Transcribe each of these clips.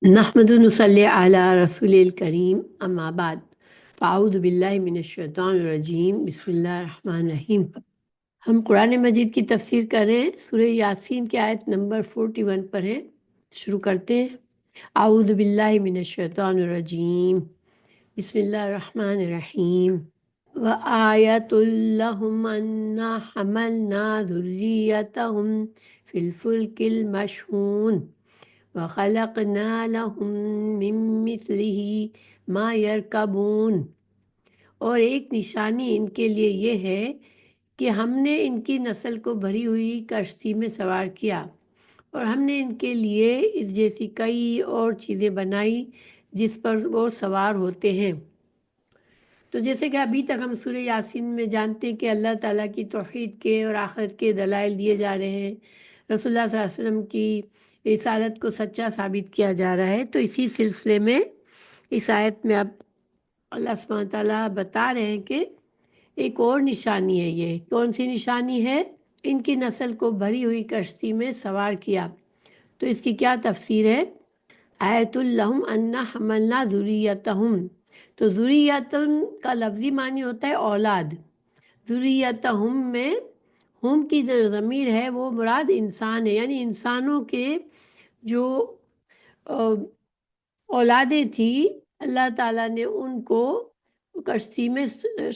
نحمد نصلی علی رسول الکریم اما بعد فاعوذ باللہ من الشیطان الرجیم بسم اللہ الرحمن الرحیم۔ ہم قرآن مجید کی تفسیر کر رہے ہیں، سورہ یاسین کی آیت نمبر 41 پر ہے۔ شروع کرتے ہیں۔ اعوذ باللہ من الشیطان الرجیم بسم اللہ الرحمن الرحیم۔ وَآیَةٌ لَهُمْ أَنَّا حَمَلْنَا ذُرِّيَّتَهُمْ فِي الْفُلْكِ الْمَشْحُونِ وَخَلَقْنَا لَهُم مِّن مِّثْلِهِ مَا يَرْكَبُونَ۔ اور ایک نشانی ان کے لیے یہ ہے کہ ہم نے ان کی نسل کو بھری ہوئی کشتی میں سوار کیا، اور ہم نے ان کے لیے اس جیسی کئی اور چیزیں بنائی جس پر وہ سوار ہوتے ہیں۔ تو جیسے کہ ابھی تک ہم سورہ یاسین میں جانتے ہیں کہ اللہ تعالیٰ کی توحید کے اور آخرت کے دلائل دیے جا رہے ہیں، رسول اللہ صلی اللہ علیہ وسلم کی رسالت کو سچا ثابت کیا جا رہا ہے۔ تو اسی سلسلے میں اس آیت میں اب اللہ سبحانہ تعالیٰ بتا رہے ہیں کہ ایک اور نشانی ہے۔ یہ کون سی نشانی ہے؟ ان کی نسل کو بھری ہوئی کشتی میں سوار کیا۔ تو اس کی کیا تفسیر ہے؟ آیت لہم انا حملنا ذریتہم۔ تو ذریتن کا لفظی معنی ہوتا ہے اولاد۔ ذریتہم میں ہم کی جو ضمیر ہے وہ مراد انسان ہے، یعنی انسانوں کے جو اولادیں تھیں اللہ تعالیٰ نے ان کو کشتی میں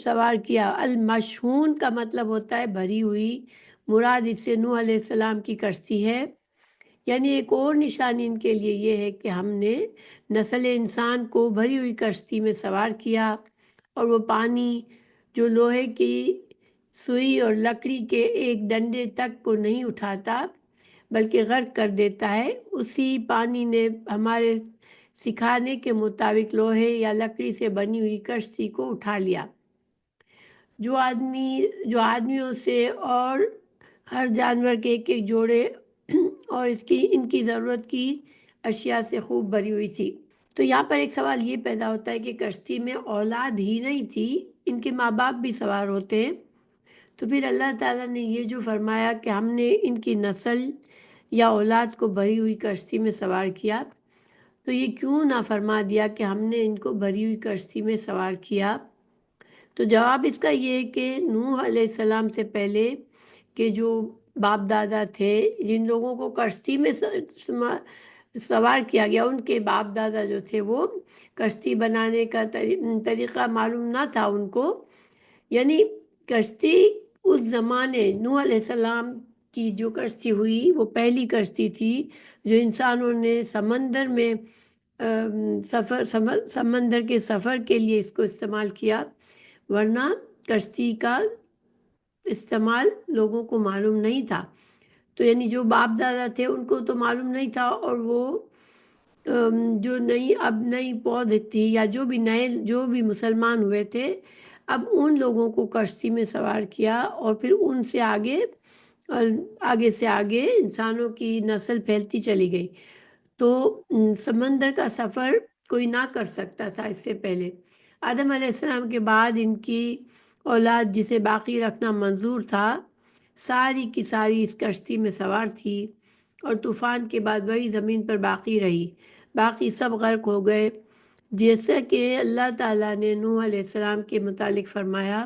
سوار کیا۔ المشحون کا مطلب ہوتا ہے بھری ہوئی، مراد اس سے نوح علیہ السلام کی کشتی ہے۔ یعنی ایک اور نشانی ان کے لیے یہ ہے کہ ہم نے نسل انسان کو بھری ہوئی کشتی میں سوار کیا، اور وہ پانی جو لوہے کی سوئی اور لکڑی کے ایک ڈنڈے تک کو نہیں اٹھاتا بلکہ غرق کر دیتا ہے، اسی پانی نے ہمارے سکھانے کے مطابق لوہے یا لکڑی سے بنی ہوئی کشتی کو اٹھا لیا۔ جو آدمیوں سے اور ہر جانور کے ایک ایک جوڑے اور ان کی ضرورت کی اشیاء سے خوب بھری ہوئی تھی۔ تو یہاں پر ایک سوال یہ پیدا ہوتا ہے کہ کشتی میں اولاد ہی نہیں تھی، ان کے ماں باپ بھی سوار ہوتے ہیں۔ تو پھر اللہ تعالیٰ نے یہ جو فرمایا کہ ہم نے ان کی نسل یا اولاد کو بھری ہوئی کشتی میں سوار کیا، تو یہ کیوں نہ فرما دیا کہ ہم نے ان کو بھری ہوئی کشتی میں سوار کیا؟ تو جواب اس کا یہ ہے کہ نوح علیہ السلام سے پہلے کے جو باپ دادا تھے، جن لوگوں کو کشتی میں سوار کیا گیا، ان کے باپ دادا جو تھے وہ کشتی بنانے کا طریقہ معلوم نہ تھا ان کو۔ یعنی کشتی اس زمانے نوح علیہ السلام کی جو کشتی ہوئی وہ پہلی کشتی تھی جو انسانوں نے سمندر میں سمندر کے سفر کے لیے اس کو استعمال کیا، ورنہ کشتی کا استعمال لوگوں کو معلوم نہیں تھا۔ تو یعنی جو باپ دادا تھے ان کو تو معلوم نہیں تھا، اور وہ جو نئی پود تھی یا جو بھی مسلمان ہوئے تھے، اب ان لوگوں کو کشتی میں سوار کیا، اور پھر ان سے آگے سے آگے انسانوں کی نسل پھیلتی چلی گئی۔ تو سمندر کا سفر کوئی نہ کر سکتا تھا اس سے پہلے۔ آدم علیہ السلام کے بعد ان کی اولاد جسے باقی رکھنا منظور تھا، ساری کی ساری اس کشتی میں سوار تھی، اور طوفان کے بعد وہی زمین پر باقی رہی، باقی سب غرق ہو گئے۔ جیسا کہ اللہ تعالیٰ نے نوح علیہ السلام کے متعلق فرمایا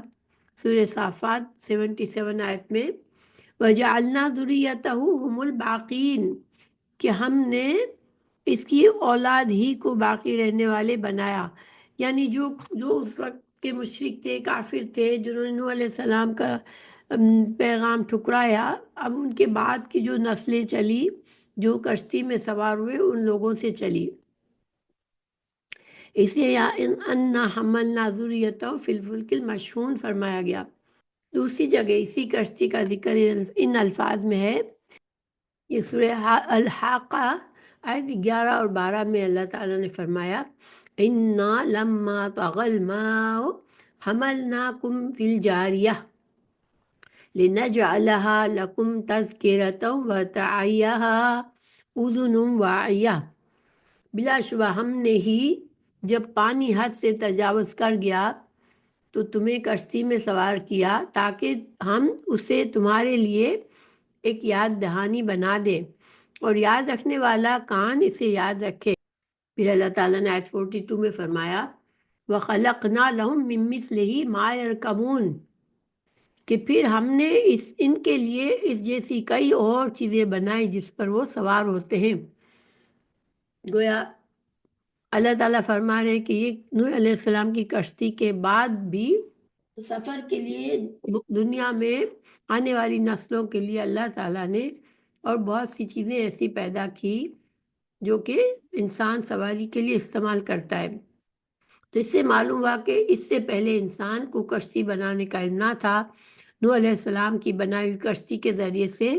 سورہ صافات 77 آیت میں، وَجَعَلْنَا ذُرِّيَّتَهُ هُمُ الْبَاقِينَ، کہ ہم نے اس کی اولاد ہی کو باقی رہنے والے بنایا۔ یعنی جو اس وقت کے مشرک تھے، کافر تھے، جنہوں نے نوح علیہ السلام کا پیغام ٹھکرایا، اب ان کے بعد کی جو نسلیں چلی، جو کشتی میں سوار ہوئے، ان لوگوں سے چلی۔ اس لیے انا حملنا ذریتہم فی الفلک المشحون فرمایا گیا۔ دوسری جگہ اسی کشتی کا ذکر ان الفاظ میں ہے، یہ سورہ الحاقہ آیت 11 اور 12 میں اللہ تعالیٰ نے فرمایا، انا لما طغى الماء حملناکم فی الجاریہ لنجعلها لکم تذکرۃ وتعیها اذن واعیہ۔ بلا شبہ ہم نے ہی جب پانی حد سے تجاوز کر گیا تو تمہیں کشتی میں سوار کیا، تاکہ ہم اسے تمہارے لیے ایک یاد دہانی بنا دیں، اور یاد رکھنے والا کان اسے یاد رکھے۔ پھر اللہ تعالیٰ نے آیت 42 میں فرمایا وَخَلَقْنَا لَهُم مِّن مِّثْلِهِ مَا يَرْكَبُونَ، کہ پھر ہم نے ان کے لیے اس جیسی کئی اور چیزیں بنائی جس پر وہ سوار ہوتے ہیں۔ گویا اللہ تعالیٰ فرما رہے ہیں کہ یہ نوح علیہ السلام کی کشتی کے بعد بھی سفر کے لیے دنیا میں آنے والی نسلوں کے لیے اللہ تعالیٰ نے اور بہت سی چیزیں ایسی پیدا کی جو کہ انسان سواری کے لیے استعمال کرتا ہے۔ تو اس سے معلوم ہوا کہ اس سے پہلے انسان کو کشتی بنانے کا علم نہ تھا۔ نوح علیہ السلام کی بنائی ہوئی کشتی کے ذریعے سے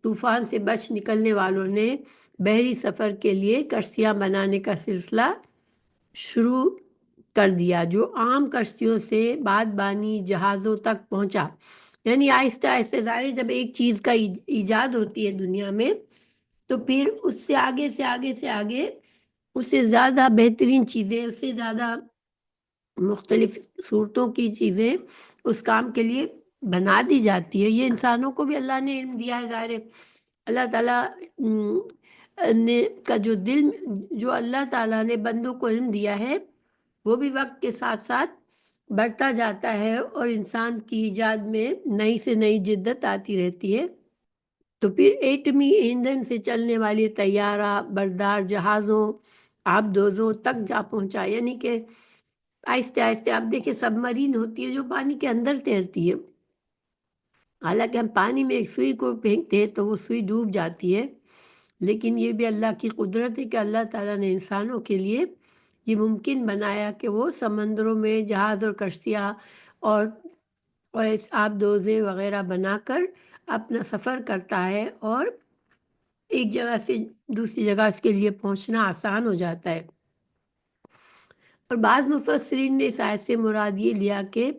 طوفان سے بچ نکلنے والوں نے بحری سفر کے لیے کشتیاں بنانے کا سلسلہ شروع کر دیا، جو عام کشتیوں سے بادبانی جہازوں تک پہنچا۔ یعنی آہستہ آہستہ ظاہر جب ایک چیز کا ایجاد ہوتی ہے دنیا میں تو پھر اس سے آگے سے آگے سے آگے اس سے زیادہ بہترین چیزیں، اس سے زیادہ مختلف صورتوں کی چیزیں اس کام کے لیے بنا دی جاتی ہے۔ یہ انسانوں کو بھی اللہ نے علم دیا ہے، ظاہر ہے اللہ تعالیٰ نے کا جو اللہ تعالیٰ نے بندوں کو علم دیا ہے وہ بھی وقت کے ساتھ ساتھ بڑھتا جاتا ہے اور انسان کی ایجاد میں نئی سے نئی جدت آتی رہتی ہے۔ تو پھر ایٹمی ایندھن سے چلنے والی طیارہ بردار جہازوں آبدوزوں تک جا پہنچا، یعنی کہ آہستہ آہستہ آپ دیکھیں سب مرین ہوتی ہے جو پانی کے اندر تیرتی ہے، حالانکہ ہم پانی میں ایک سوئی کو پھینکتے ہیں تو وہ سوئی ڈوب جاتی ہے، لیکن یہ بھی اللہ کی قدرت ہے کہ اللہ تعالیٰ نے انسانوں کے لیے یہ ممکن بنایا کہ وہ سمندروں میں جہاز اور کشتیاں اور آبدوزیں وغیرہ بنا کر اپنا سفر کرتا ہے اور ایک جگہ سے دوسری جگہ اس کے لیے پہنچنا آسان ہو جاتا ہے۔ اور بعض مفسرین نے اس آیت سے مراد یہ لیا کہ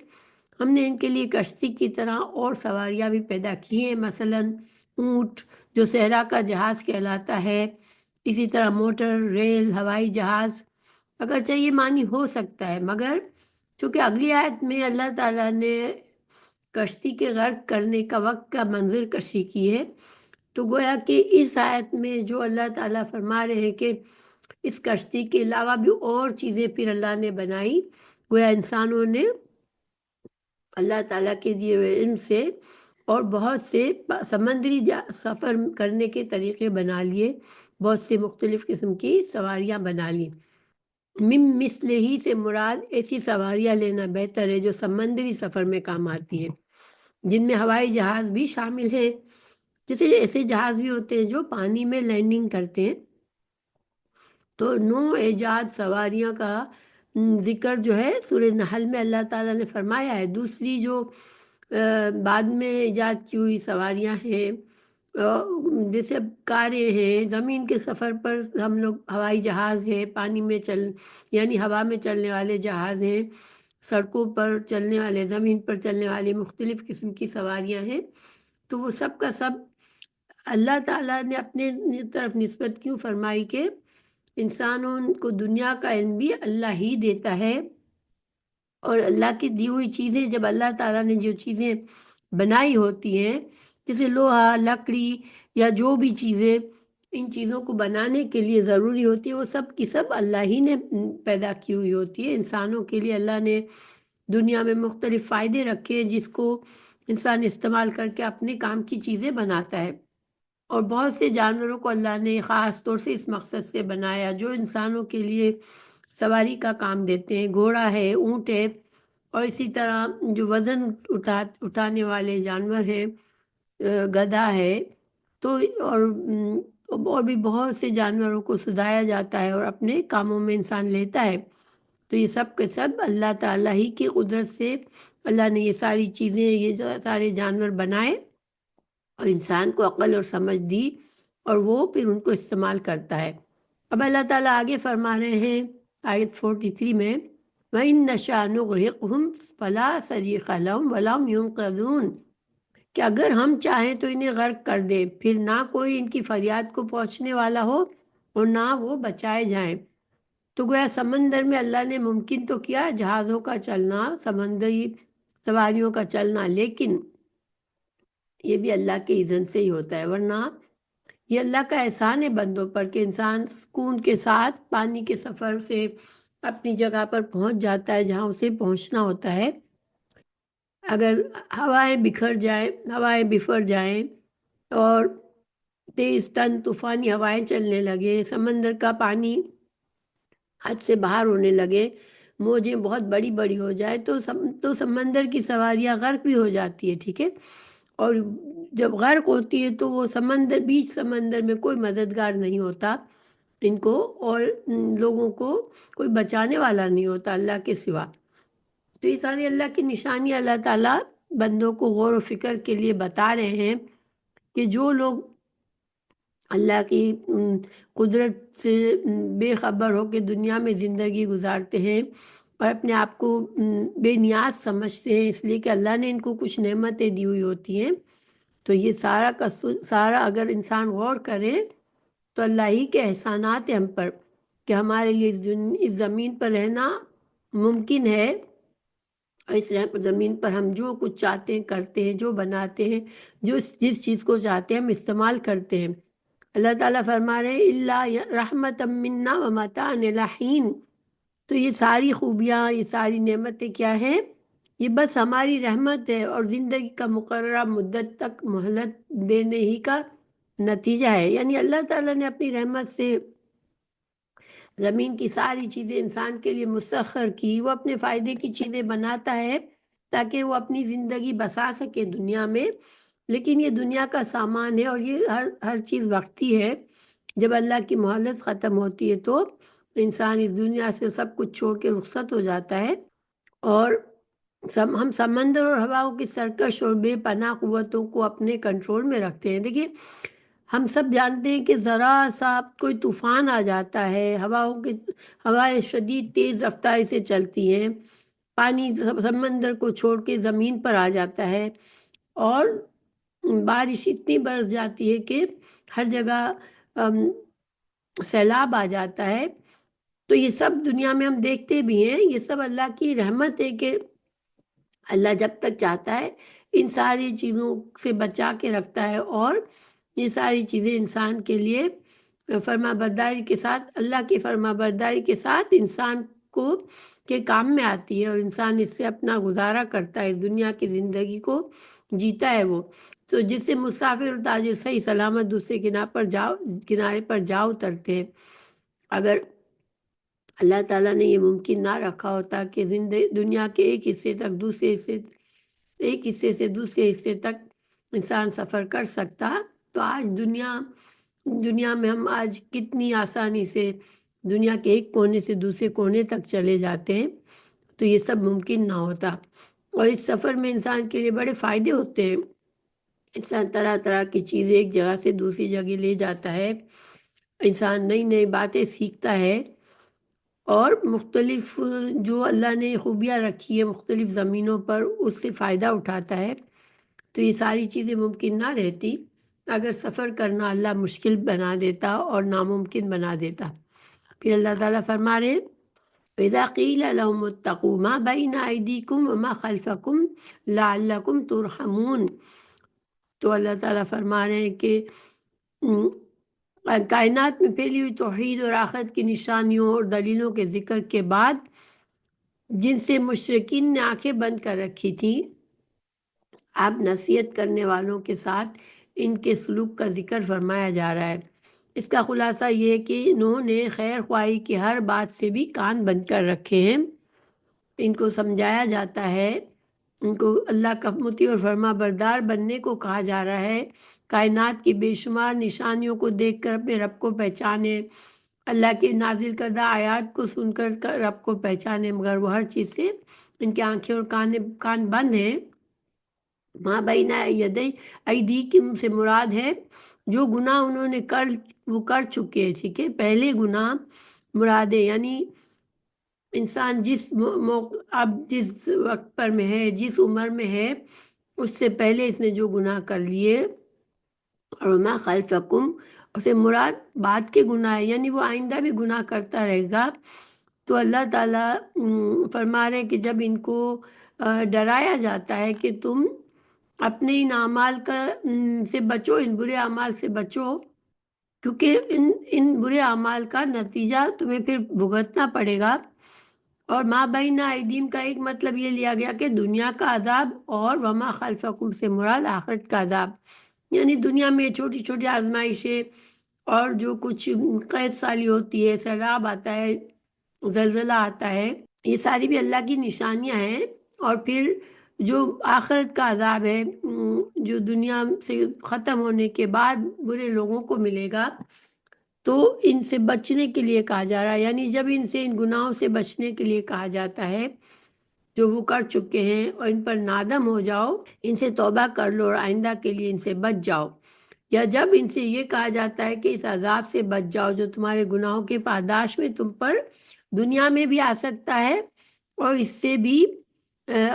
ہم نے ان کے لیے کشتی کی طرح اور سواریاں بھی پیدا کی ہیں، مثلاً اونٹ جو صحرا کا جہاز کہلاتا ہے، اسی طرح موٹر، ریل، ہوائی جہاز۔ اگرچہ یہ معنی ہو سکتا ہے مگر چونکہ اگلی آیت میں اللہ تعالیٰ نے کشتی کے غرق کرنے کا وقت کا منظر کشی کی ہے، تو گویا کہ اس آیت میں جو اللہ تعالیٰ فرما رہے ہیں کہ اس کشتی کے علاوہ بھی اور چیزیں پھر اللہ نے بنائی، گویا انسانوں نے اللہ تعالیٰ کے دیے ہوئے علم سے اور بہت سے سمندری سفر کرنے کے طریقے بنا لیے، بہت سے مختلف قسم کی سواریاں بنا لی۔ مم مثل ہی سے مراد ایسی سواریاں لینا بہتر ہے جو سمندری سفر میں کام آتی ہے، جن میں ہوائی جہاز بھی شامل ہے، جیسے ایسے جہاز بھی ہوتے ہیں جو پانی میں لینڈنگ کرتے ہیں۔ تو نو ایجاد سواریاں کا ذکر جو ہے سورہ نحل میں اللہ تعالیٰ نے فرمایا ہے۔ دوسری جو بعد میں ایجاد کی ہوئی سواریاں ہیں جیسے کاریں ہیں، زمین کے سفر پر ہم لوگ ہوائی جہاز ہے، پانی میں یعنی ہوا میں چلنے والے جہاز ہیں، سڑکوں پر چلنے والے، زمین پر چلنے والے مختلف قسم کی سواریاں ہیں۔ تو وہ سب کا سب اللہ تعالیٰ نے اپنے طرف نسبت کیوں فرمائی کہ انسانوں کو دنیا کا علم بھی اللہ ہی دیتا ہے، اور اللہ کی دی ہوئی چیزیں جب اللہ تعالیٰ نے جو چیزیں بنائی ہوتی ہیں جیسے لوہا، لکڑی یا جو بھی چیزیں ان چیزوں کو بنانے کے لیے ضروری ہوتی ہے وہ سب کی سب اللہ ہی نے پیدا کی ہوئی ہوتی ہے۔ انسانوں کے لیے اللہ نے دنیا میں مختلف فائدے رکھے جس کو انسان استعمال کر کے اپنے کام کی چیزیں بناتا ہے، اور بہت سے جانوروں کو اللہ نے خاص طور سے اس مقصد سے بنایا جو انسانوں کے لیے سواری کا کام دیتے ہیں، گھوڑا ہے، اونٹ ہے، اور اسی طرح جو وزن اٹھانے والے جانور ہیں گدھا ہے، تو اور بھی بہت سے جانوروں کو سدھایا جاتا ہے اور اپنے کاموں میں انسان لیتا ہے۔ تو یہ سب کے سب اللہ تعالیٰ ہی کی قدرت سے اللہ نے یہ ساری چیزیں، یہ سارے جانور بنائے اور انسان کو عقل اور سمجھ دی اور وہ پھر ان کو استعمال کرتا ہے۔ اب اللہ تعالیٰ آگے فرما رہے ہیں آیت 43 میں وَإِن نَّشَأْ نُغْرِقْهُمْ فَلَا صَرِيخَ لَهُمْ وَلَا هُمْ يُنقَذُونَ، کہ اگر ہم چاہیں تو انہیں غرق کر دیں، پھر نہ کوئی ان کی فریاد کو پہنچنے والا ہو اور نہ وہ بچائے جائیں۔ تو گویا سمندر میں اللہ نے ممکن تو کیا جہازوں کا چلنا، سمندری سواریوں کا چلنا، لیکن یہ بھی اللہ کے اذن سے ہی ہوتا ہے، ورنہ یہ اللہ کا احسان ہے بندوں پر کہ انسان سکون کے ساتھ پانی کے سفر سے اپنی جگہ پر پہنچ جاتا ہے جہاں اسے پہنچنا ہوتا ہے۔ اگر ہوائیں بفر جائیں اور تیز تن طوفانی ہوائیں چلنے لگے، سمندر کا پانی حد سے باہر ہونے لگے، موجیں بہت بڑی بڑی ہو جائے تو سمندر کی سواریاں غرق بھی ہو جاتی ہے، ٹھیک ہے۔ اور جب غرق ہوتی ہے تو وہ بیچ سمندر میں کوئی مددگار نہیں ہوتا ان کو، اور لوگوں کو کوئی بچانے والا نہیں ہوتا اللہ کے سوا۔ تو یہ ساری اللہ کی نشانی اللہ تعالیٰ بندوں کو غور و فکر کے لیے بتا رہے ہیں کہ جو لوگ اللہ کی قدرت سے بے خبر ہو کے دنیا میں زندگی گزارتے ہیں اور اپنے آپ کو بے نیاز سمجھتے ہیں اس لیے کہ اللہ نے ان کو کچھ نعمتیں دی ہوئی ہوتی ہیں، تو یہ سارا کا سارا اگر انسان غور کرے تو اللہ ہی کے احسانات ہیں ہم پر کہ ہمارے لیے اس زمین پر رہنا ممکن ہے، اور اس زمین پر ہم جو کچھ چاہتے ہیں کرتے ہیں، جو بناتے ہیں، جس چیز کو چاہتے ہیں ہم استعمال کرتے ہیں۔ اللہ تعالیٰ فرما رہے ہیں اللہ رحمت منا و متاع الی حین، تو یہ ساری خوبیاں، یہ ساری نعمتیں کیا ہیں؟ یہ بس ہماری رحمت ہے اور زندگی کا مقررہ مدت تک مہلت دینے ہی کا نتیجہ ہے۔ یعنی اللہ تعالیٰ نے اپنی رحمت سے زمین کی ساری چیزیں انسان کے لیے مسخر کی، وہ اپنے فائدے کی چیزیں بناتا ہے تاکہ وہ اپنی زندگی بسا سکے دنیا میں، لیکن یہ دنیا کا سامان ہے اور یہ ہر چیز وقتی ہے۔ جب اللہ کی مہلت ختم ہوتی ہے تو انسان اس دنیا سے سب کچھ چھوڑ کے رخصت ہو جاتا ہے، اور ہم سمندر اور ہواؤں کی سرکش اور بے پناہ قوتوں کو اپنے کنٹرول میں رکھتے ہیں۔ دیکھیے ہم سب جانتے ہیں کہ ذرا سا کوئی طوفان آ جاتا ہے، ہوائیں شدید تیز رفتاری سے چلتی ہیں، پانی سمندر کو چھوڑ کے زمین پر آ جاتا ہے، اور بارش اتنی برس جاتی ہے کہ ہر جگہ سیلاب آ جاتا ہے۔ تو یہ سب دنیا میں ہم دیکھتے بھی ہیں، یہ سب اللہ کی رحمت ہے کہ اللہ جب تک چاہتا ہے ان ساری چیزوں سے بچا کے رکھتا ہے، اور یہ ساری چیزیں انسان کے لیے فرما برداری کے ساتھ، اللہ کی فرما برداری کے ساتھ انسان کو کے کام میں آتی ہے، اور انسان اس سے اپنا گزارا کرتا ہے، اس دنیا کی زندگی کو جیتا ہے وہ۔ تو جس سے مسافر اور تاجر صحیح سلامت دوسرے کنارے پر جا اترتے ہیں۔ اگر اللہ تعالیٰ نے یہ ممکن نہ رکھا ہوتا کہ دنیا کے ایک حصے سے دوسرے حصے تک انسان سفر کر سکتا، تو آج دنیا میں ہم آج کتنی آسانی سے دنیا کے ایک کونے سے دوسرے کونے تک چلے جاتے ہیں، تو یہ سب ممکن نہ ہوتا۔ اور اس سفر میں انسان کے لیے بڑے فائدے ہوتے ہیں، انسان طرح طرح کی چیزیں ایک جگہ سے دوسری جگہ لے جاتا ہے، انسان نئی نئی باتیں سیکھتا ہے، اور مختلف جو اللہ نے خوبیاں رکھی ہے مختلف زمینوں پر اس سے فائدہ اٹھاتا ہے۔ تو یہ ساری چیزیں ممکن نہ رہتی اگر سفر کرنا اللہ مشکل بنا دیتا اور ناممکن بنا دیتا۔ پھر اللہ تعالیٰ فرما رہے وَإِذَا قِيلَ لَهُمُ اتَّقُوا مَا بَيْنَ أَيْدِيكُمْ وَمَا خَلْفَكُمْ لَعَلَّكُمْ تُرْحَمُونَ، تو اللہ تعالیٰ فرما رہے ہیں کہ کائنات میں پھیلی ہوئی توحید اور آخرت کی نشانیوں اور دلیلوں کے ذکر کے بعد جن سے مشرکین نے آنکھیں بند کر رکھی تھی، اب نصیحت کرنے والوں کے ساتھ ان کے سلوک کا ذکر فرمایا جا رہا ہے۔ اس کا خلاصہ یہ ہے کہ انہوں نے خیر خواہی کی ہر بات سے بھی کان بند کر رکھے ہیں، ان کو سمجھایا جاتا ہے، ان کو اللہ کا مطیع اور فرما بردار بننے کو کہا جا رہا ہے، کائنات کی بے شمار نشانیوں کو دیکھ کر اپنے رب کو پہچانے، اللہ کے نازل کردہ آیات کو سن کر رب کو پہچانے، مگر وہ ہر چیز سے ان کی آنکھیں اور کان بند ہیں۔ ماں بین ایدیکم سے مراد ہے جو گناہ انہوں نے وہ کر چکے ہیں، ٹھیک ہے، پہلے گناہ مراد ہے، یعنی انسان اب جس وقت پر میں ہے، جس عمر میں ہے، اس سے پہلے اس نے جو گناہ کر لیے، اور ما خلفکم اسے مراد بعد کے گناہ ہے، یعنی وہ آئندہ بھی گناہ کرتا رہے گا۔ تو اللہ تعالیٰ فرما رہے ہیں کہ جب ان کو ڈرایا جاتا ہے کہ تم اپنے ان اعمال سے بچو، ان برے اعمال سے بچو، کیونکہ ان برے اعمال کا نتیجہ تمہیں پھر بھگتنا پڑے گا۔ اور ما بین ایدیم کا ایک مطلب یہ لیا گیا کہ دنیا کا عذاب، اور وما خلفکم سے مراد آخرت کا عذاب، یعنی دنیا میں چھوٹی چھوٹی آزمائشیں اور جو کچھ قید سالی ہوتی ہے، سیلاب آتا ہے، زلزلہ آتا ہے، یہ ساری بھی اللہ کی نشانیاں ہیں۔ اور پھر جو آخرت کا عذاب ہے جو دنیا سے ختم ہونے کے بعد برے لوگوں کو ملے گا، تو ان سے بچنے کے لیے کہا جا رہا ہے، یعنی جب ان سے ان گناہوں سے بچنے کے لیے کہا جاتا ہے جو وہ کر چکے ہیں، اور ان پر نادم ہو جاؤ، ان سے توبہ کر لو اور آئندہ کے لیے ان سے بچ جاؤ، یا جب ان سے یہ کہا جاتا ہے کہ اس عذاب سے بچ جاؤ جو تمہارے گناہوں کے پاداش میں تم پر دنیا میں بھی آ سکتا ہے، اور اس سے بھی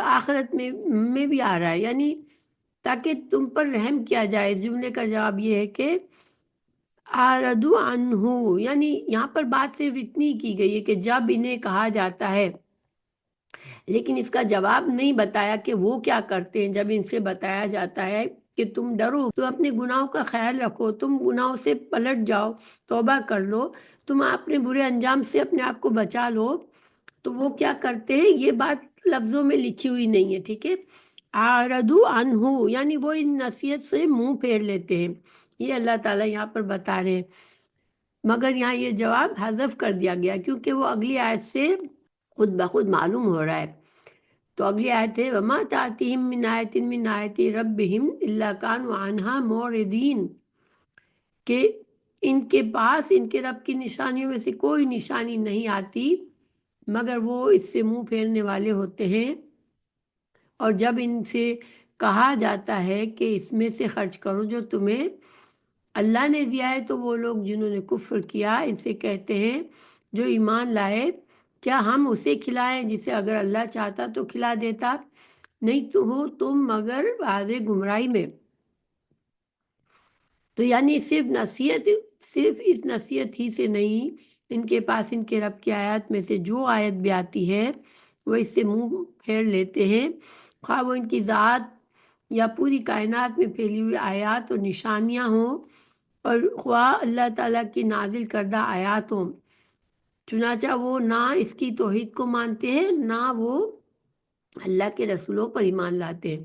آخرت میں بھی آ رہا ہے، یعنی تاکہ تم پر رحم کیا جائے۔ اس جملے کا جواب یہ ہے کہ آردو عنہ، یعنی یہاں پر بات صرف اتنی کی گئی ہے کہ جب انہیں کہا جاتا ہے، لیکن اس کا جواب نہیں بتایا کہ وہ کیا کرتے ہیں۔ جب ان سے بتایا جاتا ہے کہ تم ڈرو، تم اپنے گناہوں کا خیال رکھو، تم گناہوں سے پلٹ جاؤ، توبہ کر لو، تم اپنے برے انجام سے اپنے آپ کو بچا لو، تو وہ کیا کرتے ہیں، یہ بات لفظوں میں لکھی ہوئی نہیں ہے، ٹھیک ہے۔ آردو عنہ یعنی وہ ان نصیحت سے منہ پھیر لیتے ہیں، یہ اللہ تعالیٰ یہاں پر بتا رہے ہیں، مگر یہاں یہ جواب حذف کر دیا گیا کیونکہ وہ اگلی آیت سے خود بخود معلوم ہو رہا ہے۔ تو اگلی آیت ہے وما تأتیہم من آیت من آیات ربہم الا کانوا عنہا معرضین، کہ ان کے پاس ان کے رب کی نشانیوں میں سے کوئی نشانی نہیں آتی مگر وہ اس سے منہ پھیرنے والے ہوتے ہیں۔ اور جب ان سے کہا جاتا ہے کہ اس میں سے خرچ کرو جو تمہیں اللہ نے دیا ہے، تو وہ لوگ جنہوں نے کفر کیا ان سے کہتے ہیں جو ایمان لائے، کیا ہم اسے کھلائیں جسے اگر اللہ چاہتا تو کھلا دیتا، نہیں تو ہو تم مگر واضح گمراہی میں۔ تو یعنی صرف اس نصیحت ہی سے نہیں، ان کے پاس ان کے رب کی آیات میں سے جو آیت بھی آتی ہے وہ اس سے منہ پھیر لیتے ہیں، خواہ وہ ان کی ذات یا پوری کائنات میں پھیلی ہوئی آیات اور نشانیاں ہوں، اور خواہ اللہ تعالیٰ کی نازل کردہ آیات ہوں، چنانچہ وہ نہ اس کی توحید کو مانتے ہیں نہ وہ اللہ کے رسولوں پر ایمان لاتے ہیں۔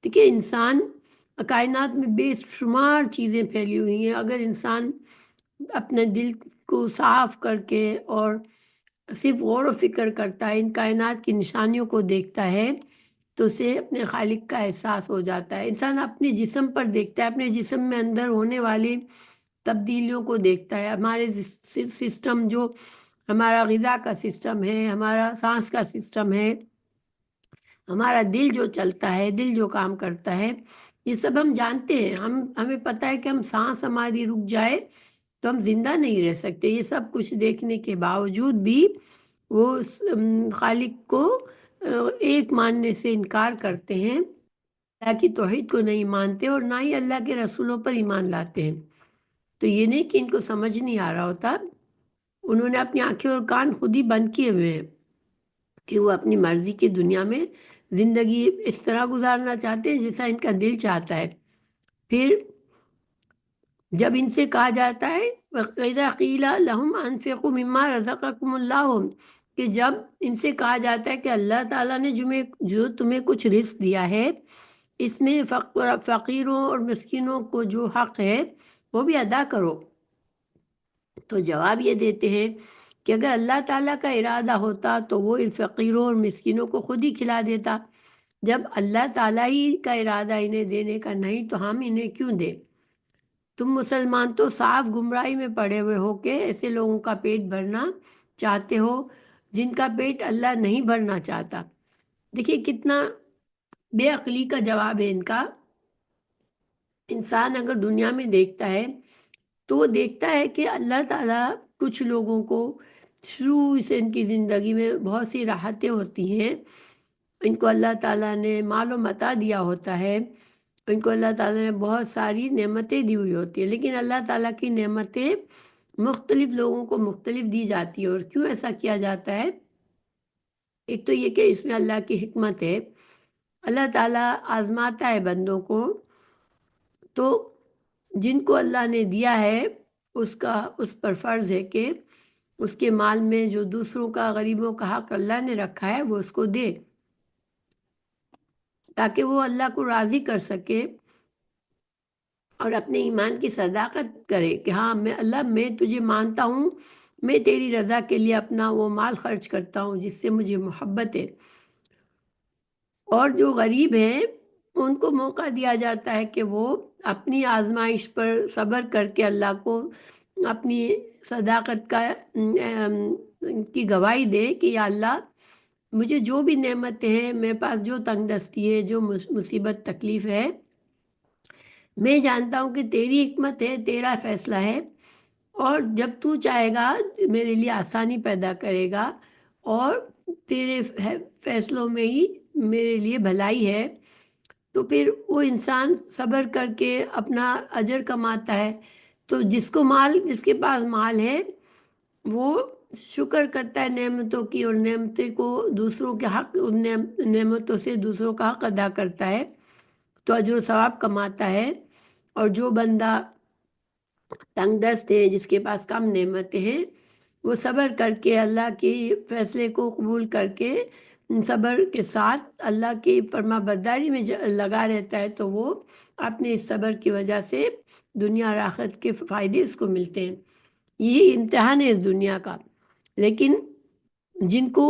دیکھیے انسان کائنات میں بے شمار چیزیں پھیلی ہوئی ہیں، اگر انسان اپنے دل کو صاف کر کے اور صرف غور و فکر کرتا ہے، ان کائنات کی نشانیوں کو دیکھتا ہے، تو اسے اپنے خالق کا احساس ہو جاتا ہے۔ انسان اپنے جسم پر دیکھتا ہے، اپنے جسم میں اندر ہونے والی تبدیلیوں کو دیکھتا ہے، ہمارے سسٹم جو ہمارا غذا کا سسٹم ہے، ہمارا سانس کا سسٹم ہے، ہمارا دل جو چلتا ہے، دل جو کام کرتا ہے، یہ سب ہم جانتے ہیں۔ ہمیں پتہ ہے کہ ہم سانس ہماری رک جائے تو ہم زندہ نہیں رہ سکتے۔ یہ سب کچھ دیکھنے کے باوجود بھی وہ خالق کو ایک ماننے سے انکار کرتے ہیں، اللہ کی توحید کو نہیں مانتے اور نہ ہی اللہ کے رسولوں پر ایمان لاتے ہیں۔ تو یہ نہیں کہ ان کو سمجھ نہیں آ رہا ہوتا، انہوں نے اپنی آنکھیں اور کان خود ہی بند کیے ہوئے ہیں کہ وہ اپنی مرضی کی دنیا میں زندگی اس طرح گزارنا چاہتے ہیں جیسا ان کا دل چاہتا ہے۔ پھر جب ان سے کہا جاتا ہے وَإِذَا قِيلَ لَهُمْ أَنفِقُوا مِمَّا رَزَقَكُمُ اللَّهُ، کہ جب ان سے کہا جاتا ہے کہ اللہ تعالیٰ نے جو تمہیں کچھ رزق دیا ہے، اس میں فقیروں اور مسکینوں کو جو حق ہے وہ بھی ادا کرو، تو جواب یہ دیتے ہیں کہ اگر اللہ تعالیٰ کا ارادہ ہوتا تو وہ ان فقیروں اور مسکینوں کو خود ہی کھلا دیتا، جب اللہ تعالیٰ ہی کا ارادہ انہیں دینے کا نہیں تو ہم انہیں کیوں دیں؟ تم مسلمان تو صاف گمراہی میں پڑے ہوئے ہو کہ ایسے لوگوں کا پیٹ بھرنا چاہتے ہو جن کا پیٹ اللہ نہیں بھرنا چاہتا۔ دیکھیے کتنا بے عقلی کا جواب ہے ان کا۔ انسان اگر دنیا میں دیکھتا ہے تو وہ دیکھتا ہے کہ اللہ تعالیٰ کچھ لوگوں کو شروع سے ان کی زندگی میں بہت سی راحتیں ہوتی ہیں، ان کو اللہ تعالیٰ نے مال و متاع دیا ہوتا ہے، ان کو اللہ تعالیٰ نے بہت ساری نعمتیں دی ہوئی ہوتی ہیں، لیکن اللہ تعالیٰ کی نعمتیں مختلف لوگوں کو مختلف دی جاتی ہیں۔ اور کیوں ایسا کیا جاتا ہے؟ ایک تو یہ کہ اس میں اللہ کی حکمت ہے، اللہ تعالیٰ آزماتا ہے بندوں کو، تو جن کو اللہ نے دیا ہے اس پر فرض ہے کہ اس کے مال میں جو دوسروں کا، غریبوں کا حق اللہ نے رکھا ہے وہ اس کو دے، تاکہ وہ اللہ کو راضی کر سکے اور اپنے ایمان کی صداقت کرے کہ ہاں میں تجھے مانتا ہوں، میں تیری رضا کے لیے اپنا وہ مال خرچ کرتا ہوں جس سے مجھے محبت ہے۔ اور جو غریب ہیں ان کو موقع دیا جاتا ہے کہ وہ اپنی آزمائش پر صبر کر کے اللہ کو اپنی صداقت کی گواہی دے کہ یا اللہ مجھے جو بھی نعمتیں ہیں، میرے پاس جو تنگ دستی ہے، جو مصیبت تکلیف ہے، میں جانتا ہوں کہ تیری حکمت ہے، تیرا فیصلہ ہے، اور جب تو چاہے گا میرے لیے آسانی پیدا کرے گا، اور تیرے فیصلوں میں ہی میرے لیے بھلائی ہے، تو پھر وہ انسان صبر کر کے اپنا اجر کماتا ہے۔ تو جس کے پاس مال ہے وہ شکر کرتا ہے نعمتوں کی، اور نعمتوں کو دوسروں کے حق، نعمتوں سے دوسروں کا حق ادا کرتا ہے تو اجر و ثواب کماتا ہے۔ اور جو بندہ تنگ دست ہے، جس کے پاس کم نعمتیں ہیں، وہ صبر کر کے اللہ کے فیصلے کو قبول کر کے صبر کے ساتھ اللہ کی فرما برداری میں لگا رہتا ہے، تو وہ اپنے اس صبر کی وجہ سے دنیا اور آخرت کے فائدے اس کو ملتے ہیں۔ یہی امتحان ہے اس دنیا کا۔ لیکن جن کو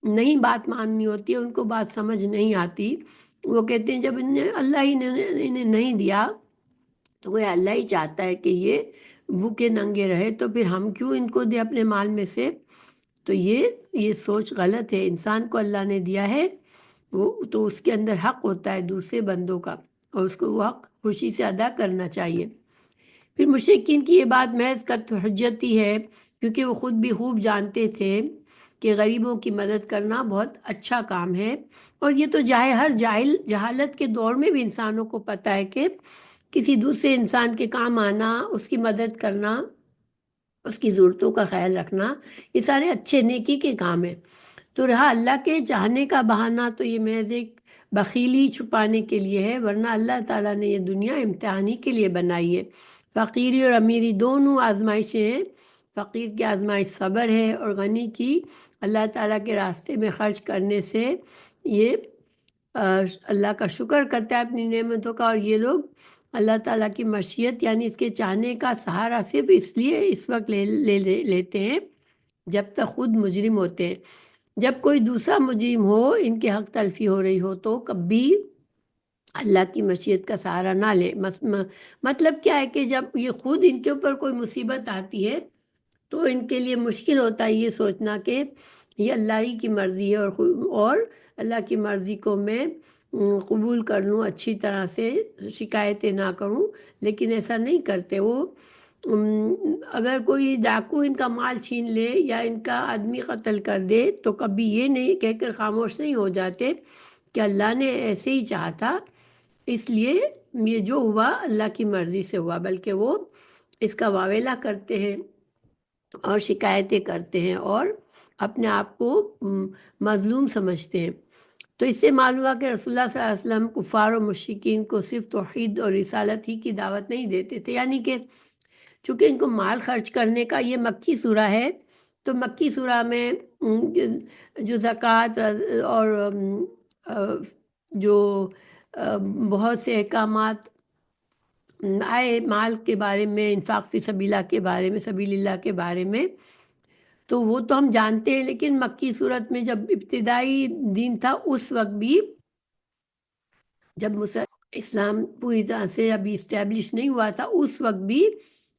نہیں بات ماننی ہوتی ہے، ان کو بات سمجھ نہیں آتی، وہ کہتے ہیں جب اللہ ہی نے انہیں نہیں دیا تو وہ اللہ ہی چاہتا ہے کہ یہ بھوکے ننگے رہے، تو پھر ہم کیوں ان کو دے اپنے مال میں سے؟ تو یہ سوچ غلط ہے۔ انسان کو اللہ نے دیا ہے وہ تو اس کے اندر حق ہوتا ہے دوسرے بندوں کا، اور اس کو وہ حق خوشی سے ادا کرنا چاہیے۔ پھر مشرکین کی یہ بات محض قطع حجت ہی ہے، کیونکہ وہ خود بھی خوب جانتے تھے کہ غریبوں کی مدد کرنا بہت اچھا کام ہے، اور یہ تو ہر جہالت کے دور میں بھی انسانوں کو پتہ ہے کہ کسی دوسرے انسان کے کام آنا، اس کی مدد کرنا، اس کی ضرورتوں کا خیال رکھنا، یہ سارے اچھے نیکی کے کام ہیں۔ تو رہا اللہ کے چاہنے کا بہانہ، تو یہ محض ایک بخیلی چھپانے کے لیے ہے، ورنہ اللہ تعالیٰ نے یہ دنیا امتحانی کے لیے بنائی ہے۔ فقیری اور امیری دونوں آزمائشیں ہیں۔ فقیر کی آزمائش صبر ہے، اور غنی کی اللہ تعالیٰ کے راستے میں خرچ کرنے سے یہ اللہ کا شکر کرتا ہے اپنی نعمتوں کا۔ اور یہ لوگ اللہ تعالیٰ کی مشیت یعنی اس کے چاہنے کا سہارا صرف اس لیے اس وقت لیتے ہیں جب تک خود مجرم ہوتے ہیں۔ جب کوئی دوسرا مجرم ہو، ان کے حق تلفی ہو رہی ہو، تو کبھی اللہ کی مشیت کا سہارا نہ لے۔ مطلب کیا ہے کہ جب یہ خود ان کے اوپر کوئی مصیبت آتی ہے تو ان کے لیے مشکل ہوتا ہے یہ سوچنا کہ یہ اللہ ہی کی مرضی ہے، اور اللہ کی مرضی کو میں قبول کر لوں، اچھی طرح سے شکایتیں نہ کروں، لیکن ایسا نہیں کرتے وہ۔ اگر کوئی ڈاکو ان کا مال چھین لے یا ان کا آدمی قتل کر دے تو کبھی یہ نہیں کہہ کر خاموش نہیں ہو جاتے کہ اللہ نے ایسے ہی چاہا تھا، اس لیے یہ جو ہوا اللہ کی مرضی سے ہوا، بلکہ وہ اس کا واویلا کرتے ہیں اور شکایتیں کرتے ہیں اور اپنے آپ کو مظلوم سمجھتے ہیں۔ تو اس سے معلوم ہوا کہ رسول اللہ صلی اللہ علیہ وسلم کفار و مشرکین کو صرف توحید اور رسالت ہی کی دعوت نہیں دیتے تھے، یعنی کہ چونکہ ان کو مال خرچ کرنے کا یہ مکی سورہ ہے، تو مکی سورہ میں جو زکوٰۃ اور جو بہت سے احکامات آئے مال کے بارے میں، انفاق فی سبیل اللہ کے بارے میں، سبیل اللہ کے بارے میں، تو وہ تو ہم جانتے ہیں، لیکن مکی صورت میں جب ابتدائی دین تھا اس وقت بھی، جب اسلام پوری طرح سے ابھی اسٹیبلش نہیں ہوا تھا، اس وقت بھی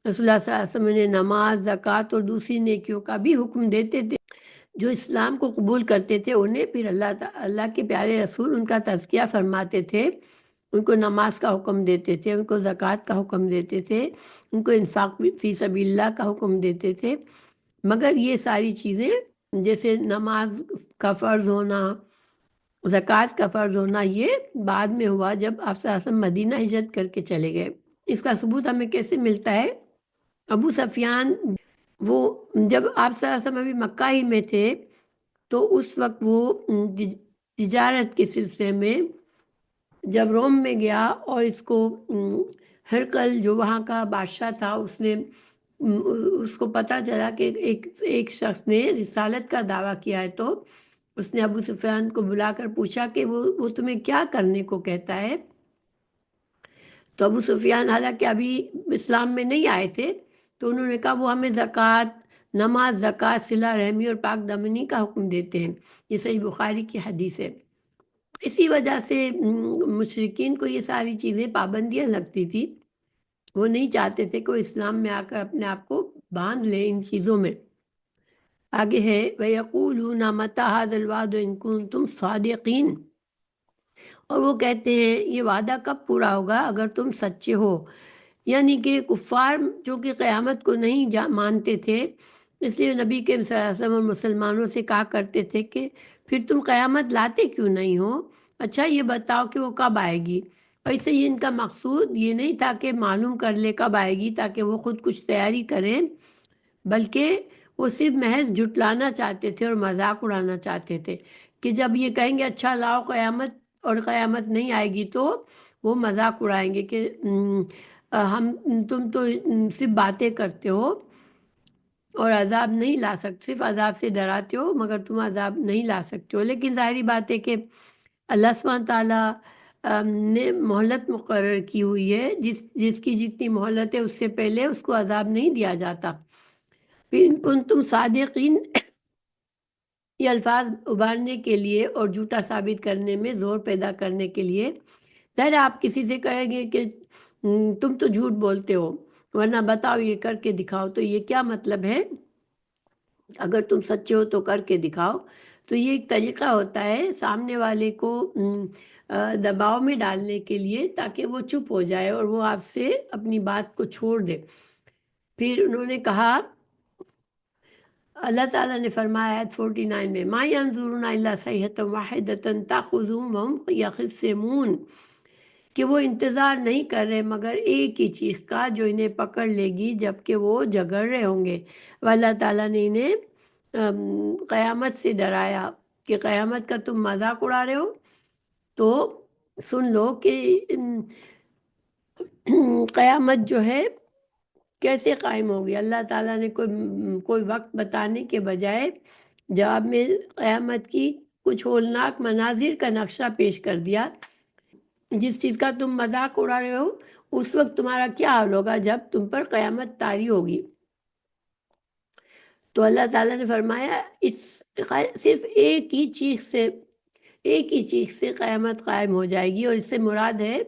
رسول اللہ صلی اللہ علیہ وسلم نے نماز، زکوٰۃ اور دوسری نیکیوں کا بھی حکم دیتے تھے۔ جو اسلام کو قبول کرتے تھے انہیں پھر اللہ کے پیارے رسول ان کا تزکیہ فرماتے تھے، ان کو نماز کا حکم دیتے تھے، ان کو زکوٰۃ کا حکم دیتے تھے، ان کو انفاق فی سبیل اللہ کا حکم دیتے تھے۔ مگر یہ ساری چیزیں جیسے نماز کا فرض ہونا، زکوٰۃ کا فرض ہونا، یہ بعد میں ہوا جب آپ صلی اللہ علیہ وسلم مدینہ ہجرت کر کے چلے گئے۔ اس کا ثبوت ہمیں کیسے ملتا ہے؟ ابو سفیان وہ جب آپ صلی اللہ علیہ وسلم ابھی مکہ ہی میں تھے تو اس وقت وہ تجارت کے سلسلے میں جب روم میں گیا، اور اس کو ہرقل جو وہاں کا بادشاہ تھا اس نے اس کو پتہ چلا کہ ایک شخص نے رسالت کا دعویٰ کیا ہے، تو اس نے ابو سفیان کو بلا کر پوچھا کہ وہ تمہیں کیا کرنے کو کہتا ہے؟ تو ابو سفیان حالانکہ ابھی اسلام میں نہیں آئے تھے، تو انہوں نے کہا وہ ہمیں زکوٰۃ، نماز، زکوٰۃ، صلہ رحمی اور پاک دامنی کا حکم دیتے ہیں۔ یہ صحیح بخاری کی حدیث ہے۔ اسی وجہ سے مشرکین کو یہ ساری چیزیں پابندیاں لگتی تھی، وہ نہیں چاہتے تھے کہ وہ اسلام میں آ کر اپنے آپ کو باندھ لیں ان چیزوں میں۔ آگے ہے وَيَقُولُونَ مَتَىٰ هَٰذَا الْوَعْدُ إِن كُنتُمْ صَادِقِينَ، اور وہ کہتے ہیں یہ وعدہ کب پورا ہوگا اگر تم سچے ہو۔ یعنی کہ کفار جو کہ قیامت کو نہیں مانتے تھے، اس لیے نبی کے صلی اللہ علیہ وسلم اور مسلمانوں سے کہا کرتے تھے کہ پھر تم قیامت لاتے کیوں نہیں ہو؟ اچھا یہ بتاؤ کہ وہ کب آئے گی۔ ویسے ہی ان کا مقصود یہ نہیں تھا کہ معلوم کر لے کب آئے گی تاکہ وہ خود کچھ تیاری کریں، بلکہ وہ صرف محض جھٹلانا چاہتے تھے اور مذاق اڑانا چاہتے تھے کہ جب یہ کہیں گے اچھا لاؤ قیامت، اور قیامت نہیں آئے گی، تو وہ مذاق اڑائیں گے کہ تم تو صرف باتیں کرتے ہو اور عذاب نہیں لا سکتے، صرف عذاب سے ڈراتے ہو مگر تم عذاب نہیں لا سکتے ہو۔ لیکن ظاہری بات ہے کہ اللہ سبحانہ تعالیٰ نے مہلت مقرر کی ہوئی ہے، جس کی جتنی مہلت ہے اس سے پہلے اس کو عذاب نہیں دیا جاتا۔ پھر ان کنتم صادقین، یہ الفاظ ابھارنے کے لیے اور جھوٹا ثابت کرنے میں زور پیدا کرنے کے لیے، ظاہر آپ کسی سے کہیں گے کہ تم تو جھوٹ بولتے ہو، ورنہ بتاؤ یہ کر کے دکھاؤ، تو یہ کیا مطلب ہے؟ اگر تم سچے ہو تو کر کے دکھاؤ۔ تو یہ ایک طریقہ ہوتا ہے سامنے والے کو دباؤ میں ڈالنے کے لیے تاکہ وہ چپ ہو جائے اور وہ آپ سے اپنی بات کو چھوڑ دے۔ پھر انہوں نے کہا، اللہ تعالیٰ نے فرمایا آیت 49 میں مَا يَنظُرُونَ إِلَّا صَيْحَةً وَاحِدَةً تَأْخُذُهُمْ وَهُمْ يَخِصِّمُونَ، کہ وہ انتظار نہیں کر رہے مگر ایک ہی چیخ کا جو انہیں پکڑ لے گی جبکہ وہ جھگڑ رہے ہوں گے۔ اور اللہ تعالیٰ نے انہیں قیامت سے ڈرایا کہ قیامت کا تم مذاق اڑا رہے ہو، تو سن لو کہ قیامت جو ہے کیسے قائم ہوگی۔ اللہ تعالیٰ نے کوئی وقت بتانے کے بجائے جواب میں قیامت کی کچھ ہولناک مناظر کا نقشہ پیش کر دیا۔ جس چیز کا تم مذاق اڑا رہے ہو اس وقت تمہارا کیا حال ہوگا جب تم پر قیامت طاری ہوگی۔ تو اللہ تعالیٰ نے فرمایا صرف ایک ہی چیخ سے قیامت قائم ہو جائے گی، اور اس سے مراد ہے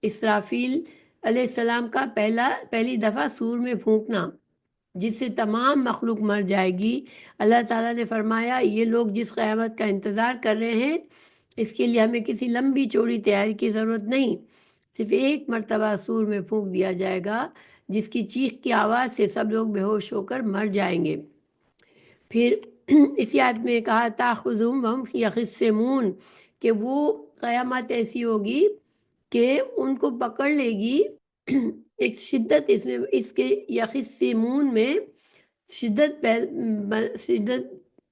اسرافیل علیہ السلام کا پہلی دفعہ سور میں پھونکنا، جس سے تمام مخلوق مر جائے گی۔ اللہ تعالیٰ نے فرمایا یہ لوگ جس قیامت کا انتظار کر رہے ہیں اس کے لیے ہمیں کسی لمبی چوڑی تیاری کی ضرورت نہیں، صرف ایک مرتبہ سور میں پھونک دیا جائے گا جس کی چیخ کی آواز سے سب لوگ بے ہوش ہو کر مر جائیں گے۔ پھر اسی آیت میں کہا تاخذہم وہم یخصمون، کہ وہ قیامت ایسی ہوگی کہ ان کو پکڑ لے گی ایک شدت، اس کے یخصمون میں شدت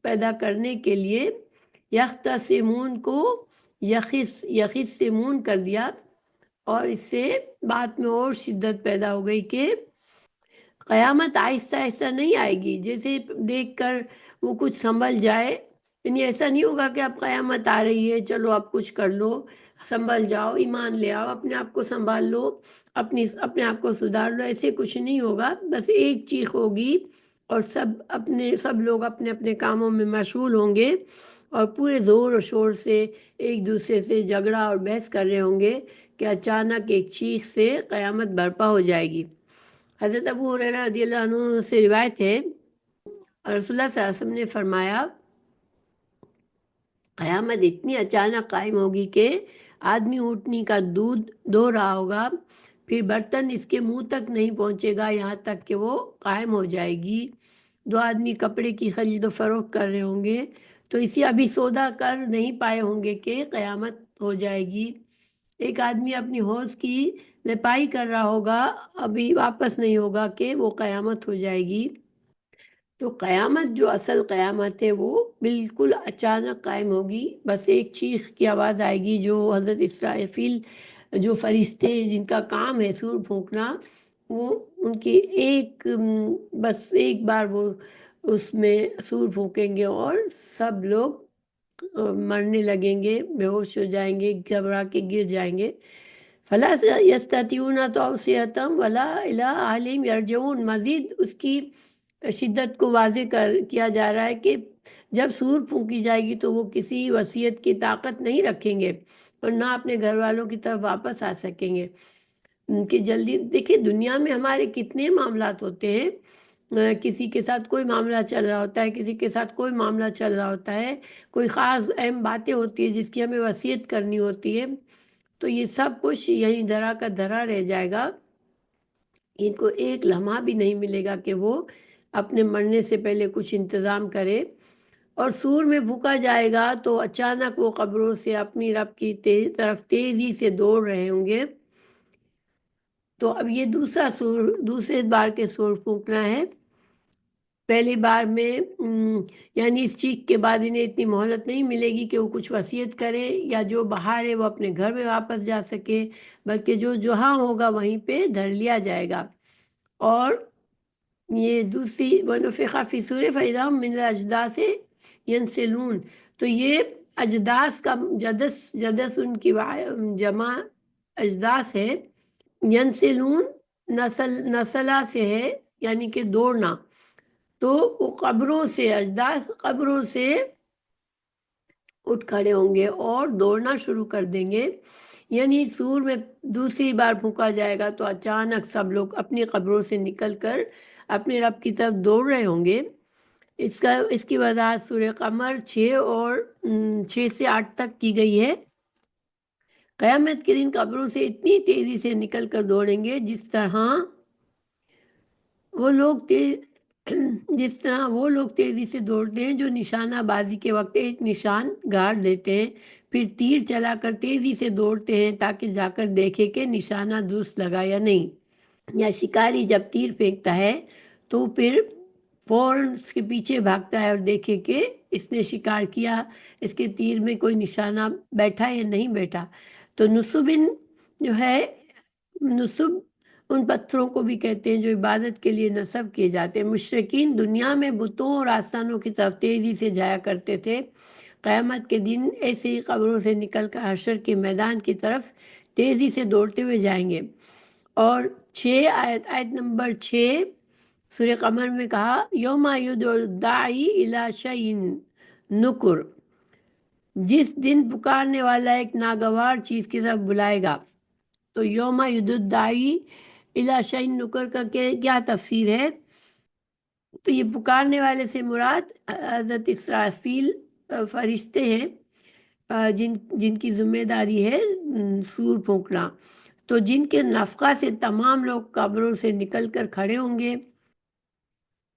پیدا کرنے کے لیے یختصمون کو یخصمون کر دیا، اور اس سے بات میں اور شدت پیدا ہو گئی کہ قیامت آہستہ آہستہ نہیں آئے گی، جیسے دیکھ کر وہ کچھ سنبھل جائے، یعنی ایسا نہیں ہوگا کہ اب قیامت آ رہی ہے چلو اب کچھ کر لو، سنبھل جاؤ، ایمان لے آؤ، اپنے آپ کو سنبھال لو، اپنے آپ کو سدھار لو، ایسے کچھ نہیں ہوگا۔ بس ایک چیخ ہوگی اور سب لوگ اپنے اپنے کاموں میں مشغول ہوں گے اور پورے زور و شور سے ایک دوسرے سے جھگڑا اور بحث کر رہے ہوں گے کہ اچانک ایک چیخ سے قیامت برپا ہو جائے گی۔ حضرت ابو ہریرہ رضی اللہ عنہ سے روایت ہے رسول اللہ صلی اللہ علیہ وسلم نے فرمایا قیامت اتنی اچانک قائم ہوگی کہ آدمی اونٹنی کا دودھ دھو رہا ہوگا، پھر برتن اس کے منہ تک نہیں پہنچے گا یہاں تک کہ وہ قائم ہو جائے گی۔ دو آدمی کپڑے کی خرید و فروخت کر رہے ہوں گے تو ابھی سودا کر نہیں پائے ہوں گے کہ قیامت ہو جائے گی۔ ایک آدمی اپنی حوض کی لپائی کر رہا ہوگا، ابھی واپس نہیں ہوگا کہ وہ قیامت ہو جائے گی۔ تو قیامت جو اصل قیامت ہے وہ بالکل اچانک قائم ہوگی، بس ایک چیخ کی آواز آئے گی جو حضرت اسرافیل جو فرشتے جن کا کام ہے سور پھونکنا، وہ ان کی بس ایک بار وہ اس میں سور پھونکیں گے اور سب لوگ مرنے لگیں گے، بے ہوش ہو جائیں گے، گھبرا کے گر جائیں گے۔ فلا یستطیعون توصیۃ ولا الی اہلہم یرجعون۔ مزید اس کی شدت کو واضح کیا جا رہا ہے کہ جب سور پھونکی جائے گی تو وہ کسی وصیت کی طاقت نہیں رکھیں گے اور نہ اپنے گھر والوں کی طرف واپس آ سکیں گے کہ جلدی۔ دیکھیے دنیا میں ہمارے کتنے معاملات ہوتے ہیں، کسی کے ساتھ کوئی معاملہ چل رہا ہوتا ہے، کسی کے ساتھ کوئی معاملہ چل رہا ہوتا ہے، کوئی خاص اہم باتیں ہوتی ہیں جس کی ہمیں وصیت کرنی ہوتی ہے، تو یہ سب کچھ یہیں دھرا کا دھرا رہ جائے گا۔ ان کو ایک لمحہ بھی نہیں ملے گا کہ وہ اپنے مرنے سے پہلے کچھ انتظام کرے۔ اور سور میں پھونکا جائے گا تو اچانک وہ قبروں سے اپنی رب کی طرف تیزی سے دوڑ رہے ہوں گے۔ تو اب یہ دوسرے بار کے سور پھونکنا ہے۔ پہلی بار میں یعنی اس چیخ کے بعد انہیں اتنی مہلت نہیں ملے گی کہ وہ کچھ وصیت کرے یا جو باہر ہے وہ اپنے گھر میں واپس جا سکے، بلکہ جو جہاں ہوگا وہیں پہ دھر لیا جائے گا۔ اور یہ دوسری وَنُفِخَ فِی الصُّورِ فَإِذَا هُم مِنَ الْأَجْدَاثِ يَنْسِلُونَ، تو یہ اجداث کا جدس ان کی جمع اجداث ہے۔ ینسلون نسلہ سے ہے یعنی کہ دوڑنا، تو وہ قبروں سے اجداث قبروں سے اٹھ کھڑے ہوں گے اور دوڑنا شروع کر دیں گے۔ یعنی سور میں دوسری بار پھونکا جائے گا تو اچانک سب لوگ اپنی قبروں سے نکل کر اپنے رب کی طرف دوڑ رہے ہوں گے۔ اس کی وضاحت سورہ قمر 6 سے 8 تک کی گئی ہے۔ قیامت کے دن قبروں سے اتنی تیزی سے نکل کر دوڑیں گے جس طرح وہ لوگ تیزی سے دوڑتے ہیں جو نشانہ بازی کے وقت ایک نشان گاڑ دیتے ہیں، پھر تیر چلا کر تیزی سے دوڑتے ہیں تاکہ جا کر دیکھے کہ نشانہ درست لگا یا نہیں۔ یا شکاری جب تیر پھینکتا ہے تو پھر فوراً اس کے پیچھے بھاگتا ہے اور دیکھے کہ اس نے شکار کیا، اس کے تیر میں کوئی نشانہ بیٹھا یا نہیں بیٹھا۔ تو نصب ان پتھروں کو بھی کہتے ہیں جو عبادت کے لیے نصب کیے جاتے ہیں۔ مشرکین دنیا میں بتوں اور آستانوں کی طرف تیزی سے جایا کرتے تھے، قیامت کے دن ایسے ہی قبروں سے نکل کر حشر کے میدان کی طرف تیزی سے دوڑتے ہوئے جائیں گے۔ اور آیت نمبر 6 سورہ قمر میں کہا یوم یدعو الداعی الی شیء نکر، جس دن پکارنے والا ایک ناگوار چیز کی طرف بلائے گا۔ تو یوم یدعو الداعی الی شیء نکر کا کیا تفسیر ہے؟ تو یہ پکارنے والے سے مراد حضرت اسرافیل فرشتے ہیں جن کی ذمہ داری ہے سور پھونکنا۔ تو جن کے نفخہ سے تمام لوگ قبروں سے نکل کر کھڑے ہوں گے۔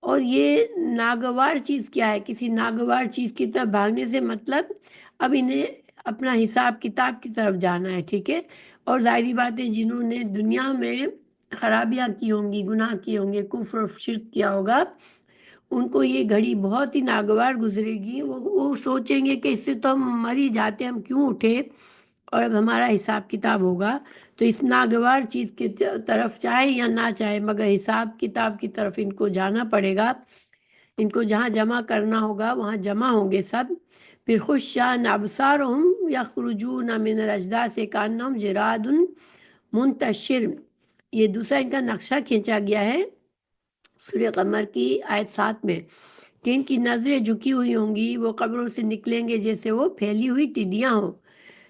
اور یہ ناگوار چیز کیا ہے؟ کسی ناگوار چیز کی طرف بھاگنے سے مطلب اب انہیں اپنا حساب کتاب کی طرف جانا ہے، ٹھیک ہے؟ اور ظاہری بات ہے جنہوں نے دنیا میں خرابیاں کی ہوں گی، گناہ کیے ہوں گے، کفر و شرک کیا ہوگا، ان کو یہ گھڑی بہت ہی ناگوار گزرے گی۔ وہ سوچیں گے کہ اس سے تو ہم مر ہی جاتے، ہم کیوں اٹھے، اور اب ہمارا حساب کتاب ہوگا۔ تو اس ناگوار چیز کی طرف چاہے یا نہ چاہے مگر حساب کتاب کی طرف ان کو جانا پڑے گا۔ ان کو جہاں جمع کرنا ہوگا وہاں جمع ہوں گے سب۔ پھر خشعاً ابصارهم یخرجون من الاجداث کانہم جراد منتشر، یہ دوسرا ان کا نقشہ کھینچا گیا ہے سورہ قمر کی آیت 7 میں کہ ان کی نظریں جھکی ہوئی ہوں گی، وہ قبروں سے نکلیں گے جیسے وہ پھیلی ہوئی ٹڈیاں ہوں۔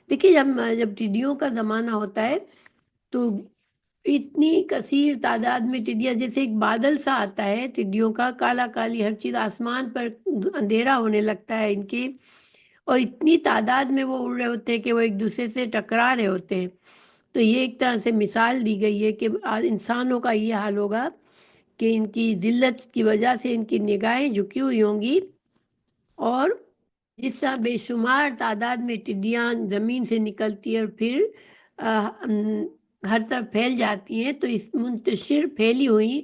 دیکھیے جب ٹڈیوں کا زمانہ ہوتا ہے تو اتنی کثیر تعداد میں ٹڈیاں، جیسے ایک بادل سا آتا ہے ٹڈیوں کا، کالا کالی ہر چیز، آسمان پر اندھیرا ہونے لگتا ہے ان کی، اور اتنی تعداد میں وہ اڑ رہے ہوتے ہیں کہ وہ ایک دوسرے سے ٹکرا رہے ہوتے ہیں۔ تو یہ ایک طرح سے مثال دی گئی ہے کہ انسانوں کا یہ حال ہوگا کہ ان کی ذلت کی وجہ سے ان کی نگاہیں جھکی ہوئی ہوں گی، اور جس طرح بے شمار تعداد میں ٹڈیاں زمین سے نکلتی ہیں اور پھر ہر طرف پھیل جاتی ہیں، تو اس منتشر پھیلی ہوئی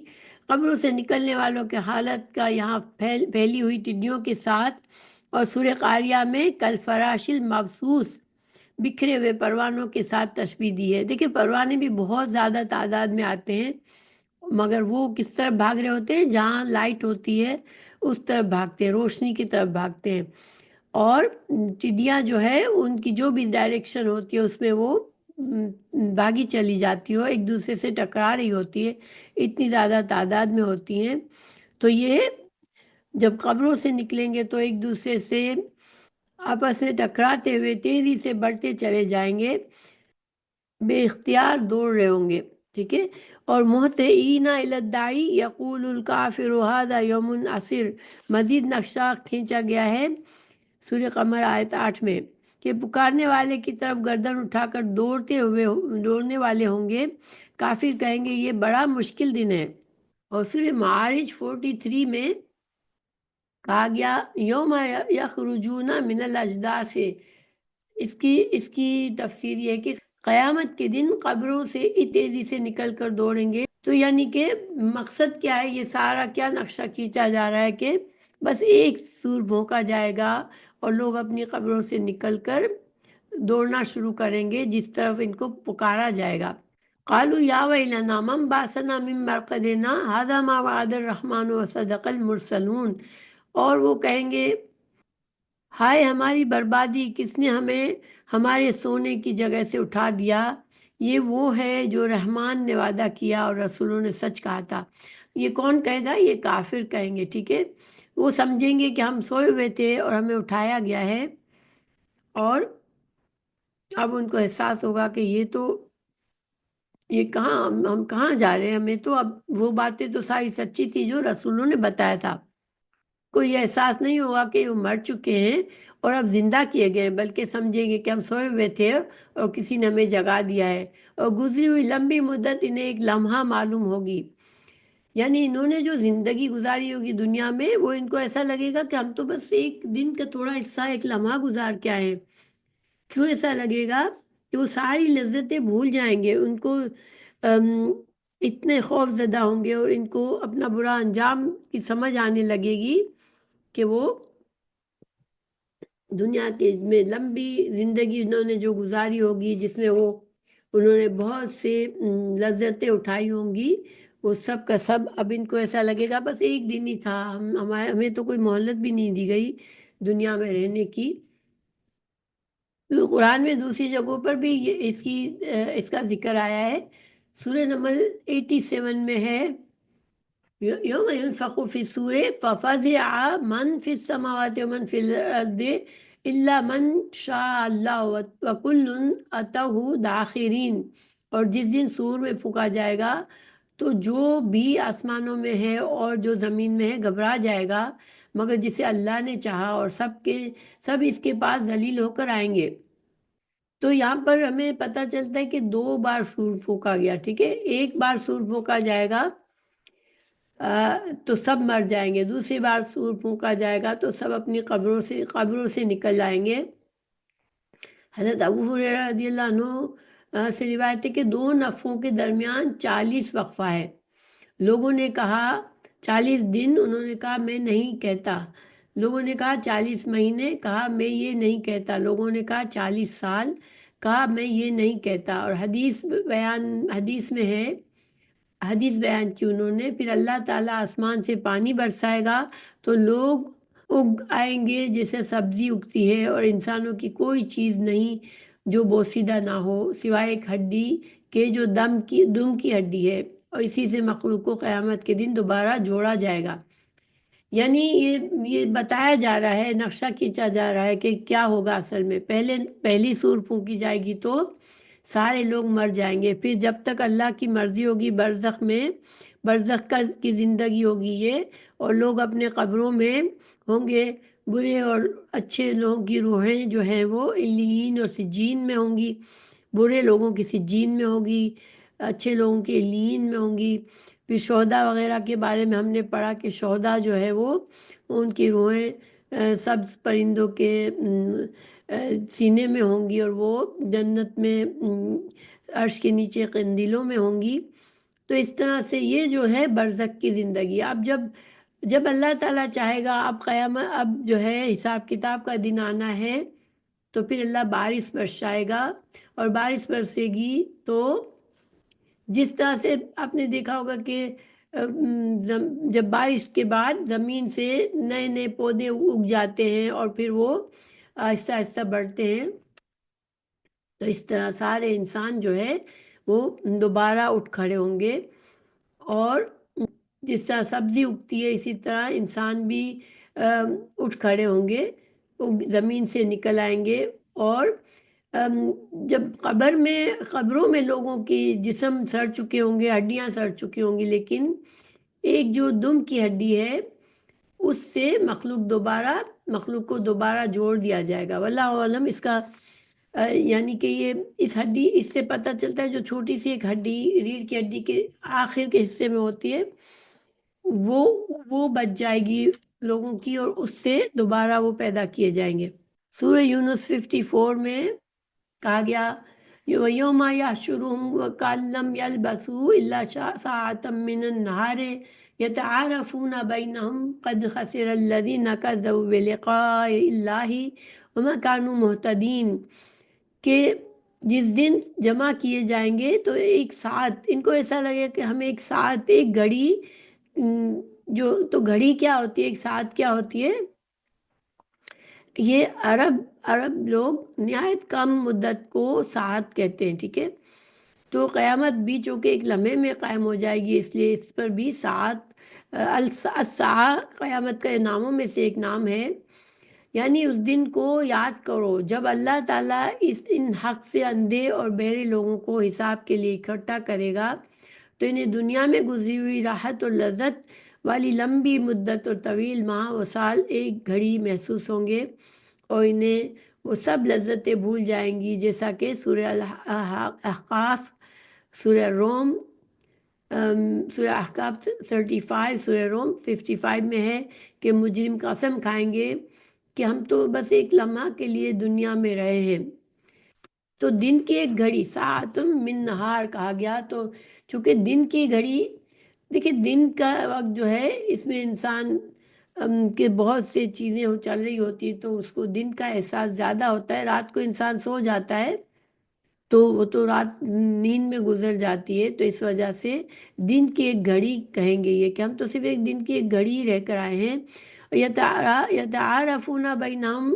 قبروں سے نکلنے والوں کے حالت کا یہاں پھیلی ہوئی ٹڈیوں کے ساتھ، اور سورہ قاریہ میں کل فراش المبثوث، بکھرے ہوئے پروانوں کے ساتھ تشبیہ دی ہے۔ دیکھیں پروانے بھی بہت زیادہ تعداد میں آتے ہیں مگر وہ کس طرف بھاگ رہے ہوتے ہیں؟ جہاں لائٹ ہوتی ہے اس طرف بھاگتے ہیں، روشنی کی طرف بھاگتے ہیں۔ اور چڑیاں جو ہے ان کی جو بھی ڈائریکشن ہوتی ہے اس میں وہ بھاگی چلی جاتی ہو، ایک دوسرے سے ٹکرا رہی ہوتی ہے، اتنی زیادہ تعداد میں ہوتی ہیں۔ تو یہ جب قبروں سے نکلیں گے تو ایک دوسرے سے آپس میں ٹکراتے ہوئے تیزی سے بڑھتے چلے جائیں گے، بے اختیار دوڑ رہے ہوں گے، ٹھیک ہے۔ اور مہطعین الی الداعی یقول الکافر ھذا یوم عسیر، مزید نقشہ کھینچا گیا ہے سورہ قمر آیت 8 میں کہ پکارنے والے کی طرف گردن اٹھا کر دوڑنے والے ہوں گے، کافر کہیں گے یہ بڑا مشکل دن ہے۔ اور سورہ معارج 43 میں کہا گیا یوم یخرجون من الاجداث، اس کی تفسیر یہ ہے کہ قیامت کے دن قبروں سے تیزی سے نکل کر دوڑیں گے۔ تو یعنی کہ مقصد کیا ہے؟ یہ سارا کیا نقشہ کھینچا جا رہا ہے کہ بس ایک سور بھونکا جائے گا اور لوگ اپنی قبروں سے نکل کر دوڑنا شروع کریں گے جس طرف ان کو پکارا جائے گا۔ قالوا یا ویلنا من بعثنا من مرقدنا ھذا ما وعد الرحمن وصدق المرسلون، اور وہ کہیں گے ہائے ہماری بربادی، کس نے ہمیں ہمارے سونے کی جگہ سے اٹھا دیا، یہ وہ ہے جو رحمان نے وعدہ کیا اور رسولوں نے سچ کہا تھا۔ یہ کون کہے گا؟ یہ کافر کہیں گے، ٹھیک ہے۔ وہ سمجھیں گے کہ ہم سوئے ہوئے تھے اور ہمیں اٹھایا گیا ہے، اور اب ان کو احساس ہوگا کہ یہ کہاں، ہم کہاں جا رہے ہیں، ہمیں تو اب وہ باتیں تو ساری سچی تھی جو رسولوں نے بتایا تھا۔ کوئی یہ احساس نہیں ہوگا کہ وہ مر چکے ہیں اور اب زندہ کیے گئے، بلکہ سمجھیں گے کہ ہم سوئے ہوئے تھے اور کسی نے ہمیں جگا دیا ہے، اور گزری ہوئی لمبی مدت انہیں ایک لمحہ معلوم ہوگی۔ یعنی انہوں نے جو زندگی گزاری ہوگی دنیا میں، وہ ان کو ایسا لگے گا کہ ہم تو بس ایک دن کا تھوڑا حصہ، ایک لمحہ گزار کے آئے ہیں۔ کیوں ایسا لگے گا؟ کہ وہ ساری لذتیں بھول جائیں گے، ان کو اتنے خوف زدہ ہوں گے اور ان کو اپنا برا انجام کی سمجھ آنے لگے گی کہ وہ دنیا کے میں لمبی زندگی انہوں نے جو گزاری ہوگی، جس میں انہوں نے بہت سے لذتیں اٹھائی ہوں گی، وہ سب کا سب اب ان کو ایسا لگے گا بس ایک دن ہی تھا، ہمیں تو کوئی مہلت بھی نہیں دی گئی دنیا میں رہنے کی۔ قرآن میں دوسری جگہوں پر بھی اس کا ذکر آیا ہے۔ سورہ نمل 87 میں ہے یوم ينفخ فی الصور ففزع من فی السماوات ومن فی الارض الا من شاء اللہ وکل اتوہ داخرین، اور جس دن سور میں پھونکا جائے گا تو جو بھی آسمانوں میں ہے اور جو زمین میں ہے گھبرا جائے گا، مگر جسے اللہ نے چاہا، اور سب اس کے پاس ذلیل ہو کر آئیں گے۔ تو یہاں پر ہمیں پتہ چلتا ہے کہ 2 بار سور پھونکا گیا، ٹھیک ہے۔ ایک بار سور پھونکا جائے گا تو سب مر جائیں گے، دوسری بار سور پھونکا جائے گا تو سب اپنی قبروں سے نکل آئیں گے۔ حضرت ابو ہریرہ رضی اللہ عنہ سے روایت ہے کہ 2 نفخوں کے درمیان 40 وقفہ ہے۔ لوگوں نے کہا 40 دن، انہوں نے کہا میں نہیں کہتا۔ لوگوں نے کہا 40 مہینے، کہا میں یہ نہیں کہتا۔ لوگوں نے کہا 40 سال، کہا میں یہ نہیں کہتا۔ اور حدیث میں ہے، حدیث بیان کی انہوں نے، پھر اللہ تعالیٰ آسمان سے پانی برسائے گا تو لوگ اگ آئیں گے جیسے سبزی اگتی ہے، اور انسانوں کی کوئی چیز نہیں جو بوسیدہ نہ ہو سوائے ایک ہڈی کے جو دم کی ہڈی ہے، اور اسی سے مخلوق کو قیامت کے دن دوبارہ جوڑا جائے گا۔ یعنی یہ بتایا جا رہا ہے، نقشہ کھینچا جا رہا ہے کہ کیا ہوگا اصل میں۔ پہلی سور پھونکی جائے گی تو سارے لوگ مر جائیں گے، پھر جب تک اللہ کی مرضی ہوگی برزخ کی زندگی ہوگی یہ، اور لوگ اپنے قبروں میں ہوں گے، برے اور اچھے لوگوں کی روحیں جو ہیں وہ علیین اور سجین میں ہوں گی، برے لوگوں کی سجین میں ہوگی، اچھے لوگوں کی علیین میں ہوں گی۔ پھر شہداء وغیرہ کے بارے میں ہم نے پڑھا کہ شہداء جو ہے وہ ان کی روحیں سبز پرندوں کے سینے میں ہوں گی، اور وہ جنت میں عرش کے نیچے قندیلوں میں ہوں گی۔ تو اس طرح سے یہ جو ہے برزخ کی زندگی۔ اب جب اللہ تعالیٰ چاہے گا، اب جو ہے حساب کتاب کا دن آنا ہے، تو پھر اللہ بارش برسائے گا، اور بارش برسے گی تو جس طرح سے آپ نے دیکھا ہوگا کہ جب بارش کے بعد زمین سے نئے نئے پودے اگ جاتے ہیں اور پھر وہ آہستہ آہستہ بڑھتے ہیں، تو اس طرح سارے انسان جو ہے وہ دوبارہ اٹھ کھڑے ہوں گے، اور جس طرح سبزی اگتی ہے اسی طرح انسان بھی اٹھ کھڑے ہوں گے، زمین سے نکل آئیں گے، اور جب قبروں میں لوگوں کی جسم سڑ چکے ہوں گے، ہڈیاں سڑ چکی ہوں گی، لیکن ایک جو دم کی ہڈی ہے اس سے مخلوق کو دوبارہ جوڑ دیا جائے گا، واللہ عالم۔ اس کا یعنی کہ یہ اس ہڈی، اس سے پتہ چلتا ہے جو چھوٹی سی ایک ہڈی ریڑھ کی ہڈی کے آخر کے حصے میں ہوتی ہے وہ وہ بچ جائے گی لوگوں کی، اور اس سے دوبارہ وہ پیدا کیے جائیں گے۔ سورہ یونس 54 میں کہا گیا یوم یحشرہم وکأن لم یلبثوا الا ساعۃ من النہار یتعارفون بینہم قد خسر الذین کذبوا بلقاء اللہ وما کانوا مہتدین، کہ جس دن جمع کیے جائیں گے تو ایک ساتھ ان کو ایسا لگے کہ ہم ایک ساتھ ایک گھڑی، جو تو گھڑی کیا ہوتی ہے، ایک ساتھ کیا ہوتی ہے، یہ عرب لوگ نہایت کم مدت کو ساعت کہتے ہیں، ٹھیک ہے؟ تو قیامت بھی چونکہ ایک لمحے میں قائم ہو جائے گی، اس لیے اس پر بھی ساعت، الساعہ قیامت کا ناموں میں سے ایک نام ہے۔ یعنی اس دن کو یاد کرو جب اللہ تعالیٰ ان حق سے اندھے اور بہرے لوگوں کو حساب کے لیے اکٹھا کرے گا، تو انہیں دنیا میں گزری ہوئی راحت اور لذت والی لمبی مدت اور طویل ماہ و سال ایک گھڑی محسوس ہوں گے، اور انہیں وہ سب لذتیں بھول جائیں گی، جیسا کہ سورہ احقاف، سورہ روم، سورہ احقاف 35، سورہ روم 55 میں ہے کہ مجرم قسم کھائیں گے کہ ہم تو بس ایک لمحہ کے لیے دنیا میں رہے ہیں۔ تو دن کی ایک گھڑی ساعت من نہار کہا گیا، تو چونکہ دن کی گھڑی، دیکھیں دن کا وقت جو ہے اس میں انسان کہ بہت سے چیزیں چل رہی ہوتی ہیں تو اس کو دن کا احساس زیادہ ہوتا ہے، رات کو انسان سو جاتا ہے تو وہ تو رات نیند میں گزر جاتی ہے، تو اس وجہ سے دن کی ایک گھڑی کہیں گے یہ، کہ ہم تو صرف ایک دن کی ایک گھڑی ہی رہ کر آئے ہیں۔ یتعارفون بینہم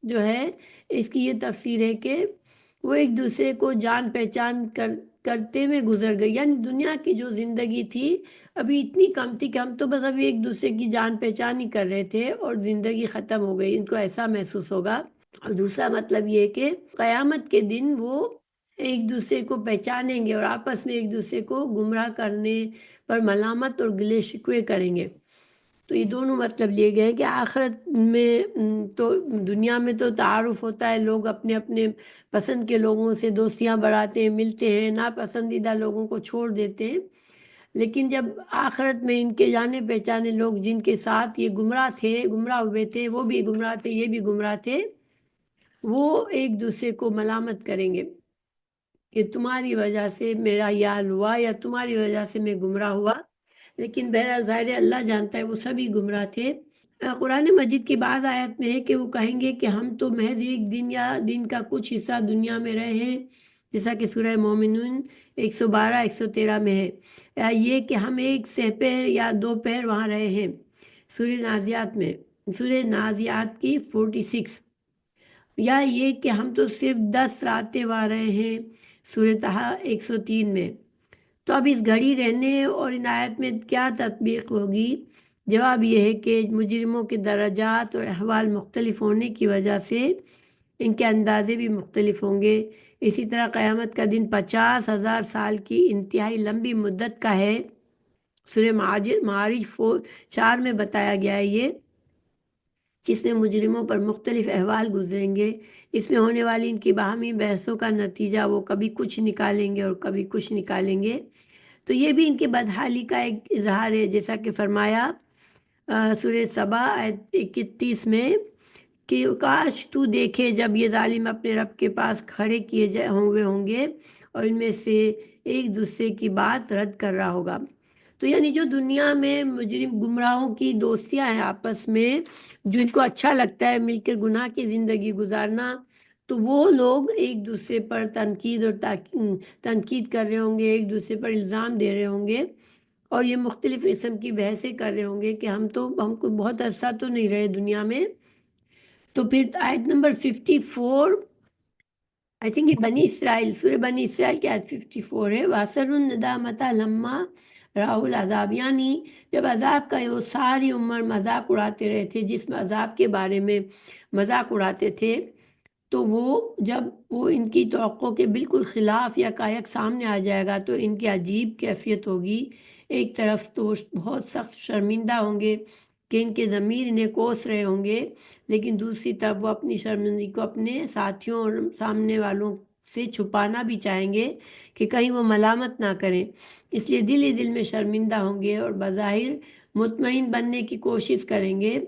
جو ہے اس کی یہ تفسیر ہے کہ وہ ایک دوسرے کو جان پہچان کرتے میں گزر گئی، یعنی دنیا کی جو زندگی تھی ابھی اتنی کم تھی کہ ہم تو بس ابھی ایک دوسرے کی جان پہچان ہی کر رہے تھے اور زندگی ختم ہو گئی، ان کو ایسا محسوس ہوگا۔ اور دوسرا مطلب یہ کہ قیامت کے دن وہ ایک دوسرے کو پہچانیں گے اور آپس میں ایک دوسرے کو گمراہ کرنے پر ملامت اور گلے شکوے کریں گے۔ تو یہ دونوں مطلب لیے گئے کہ آخرت میں تو دنیا میں تو تعارف ہوتا ہے، لوگ اپنے اپنے پسند کے لوگوں سے دوستیاں بڑھاتے ہیں، ملتے ہیں، ناپسندیدہ لوگوں کو چھوڑ دیتے ہیں، لیکن جب آخرت میں ان کے جانے پہچانے لوگ جن کے ساتھ یہ گمراہ ہوئے تھے، وہ بھی گمراہ تھے، یہ بھی گمراہ تھے، وہ ایک دوسرے کو ملامت کریں گے کہ تمہاری وجہ سے میرا یہ حال ہوا، یا تمہاری وجہ سے میں گمراہ ہوا، لیکن بہرحال ظاہر ہے اللہ جانتا ہے وہ سبھی گمراہ تھے۔ قرآن مجید کی بعض آیت میں ہے کہ وہ کہیں گے کہ ہم تو محض ایک دن یا دن کا کچھ حصہ دنیا میں رہے ہیں، جیسا کہ سورہ مومنون 112 113 میں ہے، یا یہ کہ ہم ایک سہ پہر یا 2 پہر وہاں رہے ہیں، سورہ نازیات میں، سورہ نازیات کی 46، یا یہ کہ ہم تو صرف 10 راتیں وہاں رہے ہیں، سورہ طٰہٰ 103 میں۔ تو اب اس گھڑی رہنے اور ان آیت میں کیا تطبیق ہوگی؟ جواب یہ ہے کہ مجرموں کے درجات اور احوال مختلف ہونے کی وجہ سے ان کے اندازے بھی مختلف ہوں گے۔ اسی طرح قیامت کا دن 50,000 سال کی انتہائی لمبی مدت کا ہے، سورہ معارج 4 میں بتایا گیا ہے یہ، جس میں مجرموں پر مختلف احوال گزریں گے، اس میں ہونے والی ان کی باہمی بحثوں کا نتیجہ وہ کبھی کچھ نکالیں گے اور کبھی کچھ نکالیں گے، تو یہ بھی ان کی بدحالی کا ایک اظہار ہے، جیسا کہ فرمایا سورہ سبا آیت 31 میں کہ کاش تو دیکھے جب یہ ظالم اپنے رب کے پاس کھڑے کیے ہوئے ہوں گے اور ان میں سے ایک دوسرے کی بات رد کر رہا ہوگا۔ تو یعنی جو دنیا میں مجرم گمراہوں کی دوستیاں ہیں آپس میں، جو ان کو اچھا لگتا ہے مل کر گناہ کی زندگی گزارنا، تو وہ لوگ ایک دوسرے پر تنقید اور تنقید کر رہے ہوں گے، ایک دوسرے پر الزام دے رہے ہوں گے، اور یہ مختلف قسم کی بحثیں کر رہے ہوں گے کہ ہم کو بہت عرصہ تو نہیں رہے دنیا میں۔ تو پھر آیت نمبر 54، آئی تھنک یہ بنی اسرائیل، سورہ بنی اسرائیل کی آیت 54 ہے، وَأَسَرُّوا النَّدَامَةَ لَمَّا رَأَوُا الْعَذَابَ، یعنی جب عذاب کا وہ ساری عمر مذاق اڑاتے رہے تھے، جس عذاب کے بارے میں مذاق اڑاتے تھے، تو وہ جب وہ ان کی توقع کے بالکل خلاف یا کائک سامنے آ جائے گا تو ان کی عجیب کیفیت ہوگی۔ ایک طرف تو بہت سخت شرمندہ ہوں گے کہ ان کے ضمیر انہیں کوس رہے ہوں گے، لیکن دوسری طرف وہ اپنی شرمندگی کو اپنے ساتھیوں اور سامنے والوں سے چھپانا بھی چاہیں گے کہ کہیں وہ ملامت نہ کریں، اس لیے دل ہی دل میں شرمندہ ہوں گے اور بظاہر مطمئن بننے کی کوشش کریں گے۔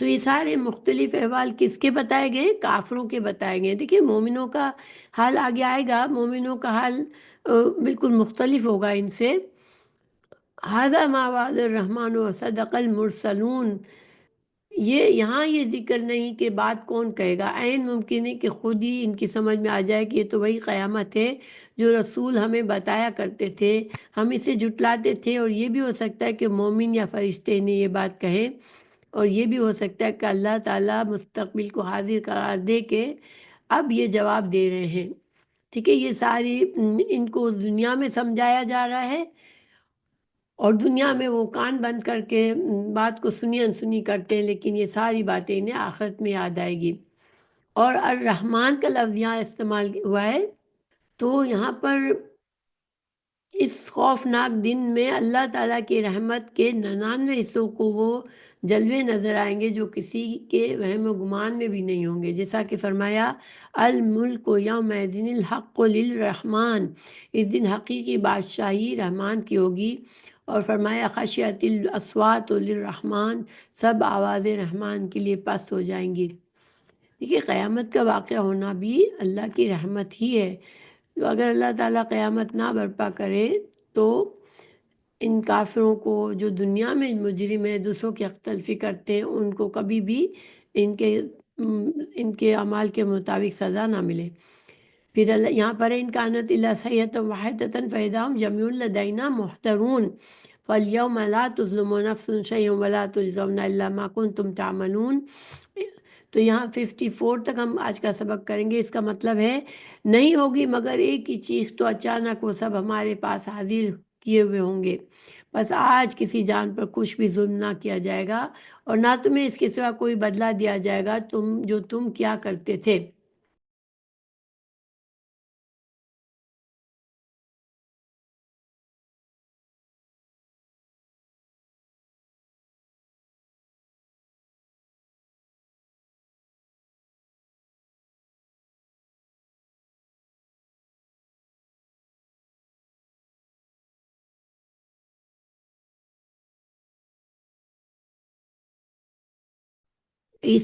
تو یہ سارے مختلف احوال کس کے بتائے گئے؟ کافروں کے بتائے گئے۔ دیکھیے مومنوں کا حال آگے آئے گا، مومنوں کا حال بالکل مختلف ہوگا ان سے۔ ھذا ما وعد الرحمن وصدق المرسلون، یہاں یہ ذکر نہیں کہ بات کون کہے گا، عین ممکن ہے کہ خود ہی ان کی سمجھ میں آ جائے کہ یہ تو وہی قیامت ہے جو رسول ہمیں بتایا کرتے تھے، ہم اسے جھٹلاتے تھے، اور یہ بھی ہو سکتا ہے کہ مومن یا فرشتے نے یہ بات کہیں، اور یہ بھی ہو سکتا ہے کہ اللہ تعالیٰ مستقبل کو حاضر قرار دے کے اب یہ جواب دے رہے ہیں۔ ٹھیک ہے، یہ ساری ان کو دنیا میں سمجھایا جا رہا ہے، اور دنیا میں وہ کان بند کر کے بات کو سنی انسنی کرتے ہیں، لیکن یہ ساری باتیں انہیں آخرت میں یاد آئے گی۔ اور الرحمن کا لفظ یہاں استعمال ہوا ہے، تو یہاں پر اس خوفناک دن میں اللہ تعالیٰ کی رحمت کے 99 حصوں کو وہ جلوے نظر آئیں گے جو کسی کے وہم و گمان میں بھی نہیں ہوں گے، جیسا کہ فرمایا الملک یومئذ الحق للرحمن، اس دن حقیقی بادشاہی رحمان کی ہوگی، اور فرمایا خشیت الاصوات للرحمن، سب آوازیں رحمان کے لیے پست ہو جائیں گی۔ دیکھیے قیامت کا واقعہ ہونا بھی اللہ کی رحمت ہی ہے، تو اگر اللہ تعالیٰ قیامت نہ برپا کرے تو ان کافروں کو جو دنیا میں مجرم ہیں، دوسروں کی حق تلفی کرتے ہیں، ان کو کبھی بھی ان کے اعمال کے مطابق سزا نہ ملے۔ پھر اللہ یہاں پر ان کانت الا صیحۃ واحدۃ فاذا ہم جميع لدینا محضرون فالیوم لا تظلم نفس شیئا ولا تجزون الا ما کنتم تعملون۔ تو یہاں 54 تک ہم آج کا سبق کریں گے۔ اس کا مطلب ہے نہیں ہوگی مگر ایک ہی چیخ، تو اچانک وہ سب ہمارے پاس حاضر کیے ہوئے ہوں گے، بس آج کسی جان پر کچھ بھی ظلم نہ کیا جائے گا، اور نہ تمہیں اس کے سوا کوئی بدلہ دیا جائے گا جو تم کیا کرتے تھے۔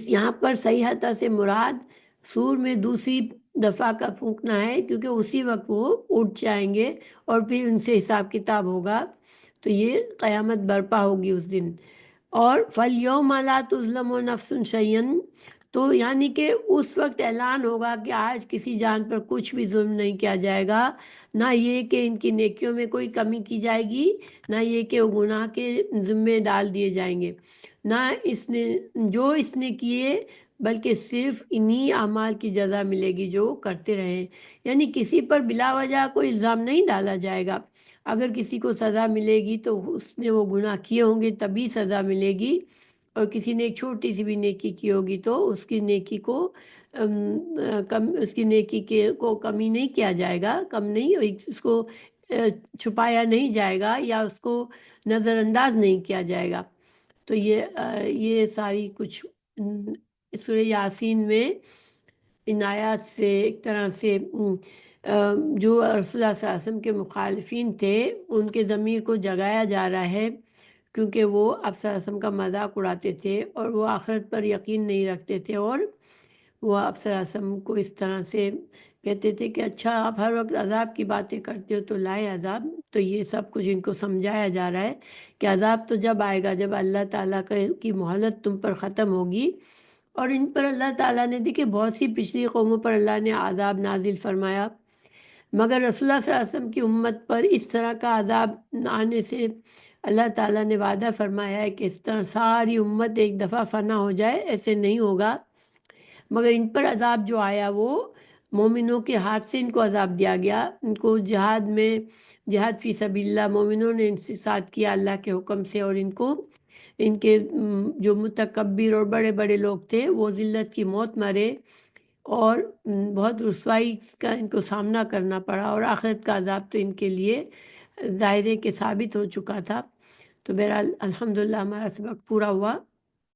یہاں پر صیحتہ سے مراد سور میں دوسری دفعہ کا پھونکنا ہے، کیونکہ اسی وقت وہ اٹھ جائیں گے اور پھر ان سے حساب کتاب ہوگا، تو یہ قیامت برپا ہوگی اس دن۔ اور فَالْيَوْمَ لَا تُظْلَمُ نَفْسٌ شَيْئًا، تو یعنی کہ اس وقت اعلان ہوگا کہ آج کسی جان پر کچھ بھی ظلم نہیں کیا جائے گا، نہ یہ کہ ان کی نیکیوں میں کوئی کمی کی جائے گی، نہ یہ کہ وہ گناہ کے ذمے ڈال دیے جائیں گے، نہ اس نے کیے، بلکہ صرف انہی اعمال کی جزا ملے گی جو کرتے رہے۔ یعنی کسی پر بلا وجہ کوئی الزام نہیں ڈالا جائے گا، اگر کسی کو سزا ملے گی تو اس نے وہ گناہ کیے ہوں گے تبھی سزا ملے گی، اور کسی نے ایک چھوٹی سی بھی نیکی کی ہوگی تو اس کی نیکی کو کو کمی نہیں کیا جائے گا، کم نہیں، اس کو چھپایا نہیں جائے گا یا اس کو نظر انداز نہیں کیا جائے گا۔ تو یہ ساری کچھ سورہ یاسین میں ان آیات سے ایک طرح سے جو رسول اللہ صلی اللہ علیہ وسلم کے مخالفین تھے ان کے ضمیر کو جگایا جا رہا ہے، کیونکہ وہ آپ صلی اللہ علیہ وسلم کا مذاق اڑاتے تھے اور وہ آخرت پر یقین نہیں رکھتے تھے، اور وہ آپ صلی اللہ علیہ وسلم کو اس طرح سے کہتے تھے کہ اچھا آپ ہر وقت عذاب کی باتیں کرتے ہو تو لائے عذاب۔ تو یہ سب کچھ ان کو سمجھایا جا رہا ہے کہ عذاب تو جب آئے گا جب اللہ تعالیٰ کی مہلت تم پر ختم ہوگی، اور ان پر اللہ تعالیٰ نے دیکھیے بہت سی پچھلی قوموں پر اللہ نے عذاب نازل فرمایا، مگر رسول اللہ صلی اللہ علیہ وسلم کی امت پر اس طرح کا عذاب آنے سے اللہ تعالیٰ نے وعدہ فرمایا ہے کہ اس طرح ساری امت ایک دفعہ فنا ہو جائے، ایسے نہیں ہوگا، مگر ان پر عذاب جو آیا وہ مومنوں کے ہاتھ سے ان کو عذاب دیا گیا۔ ان کو جہاد میں، جہاد فی سبیل اللہ، مومنوں نے ان سے ساتھ کیا اللہ کے حکم سے، اور ان کو ان کے جو متکبر اور بڑے بڑے لوگ تھے وہ ذلت کی موت مرے، اور بہت رسوائی کا ان کو سامنا کرنا پڑا، اور آخرت کا عذاب تو ان کے لیے ظاہر ہے کہ ثابت ہو چکا تھا۔ تو بہرحال الحمدللہ ہمارا سبق پورا ہوا۔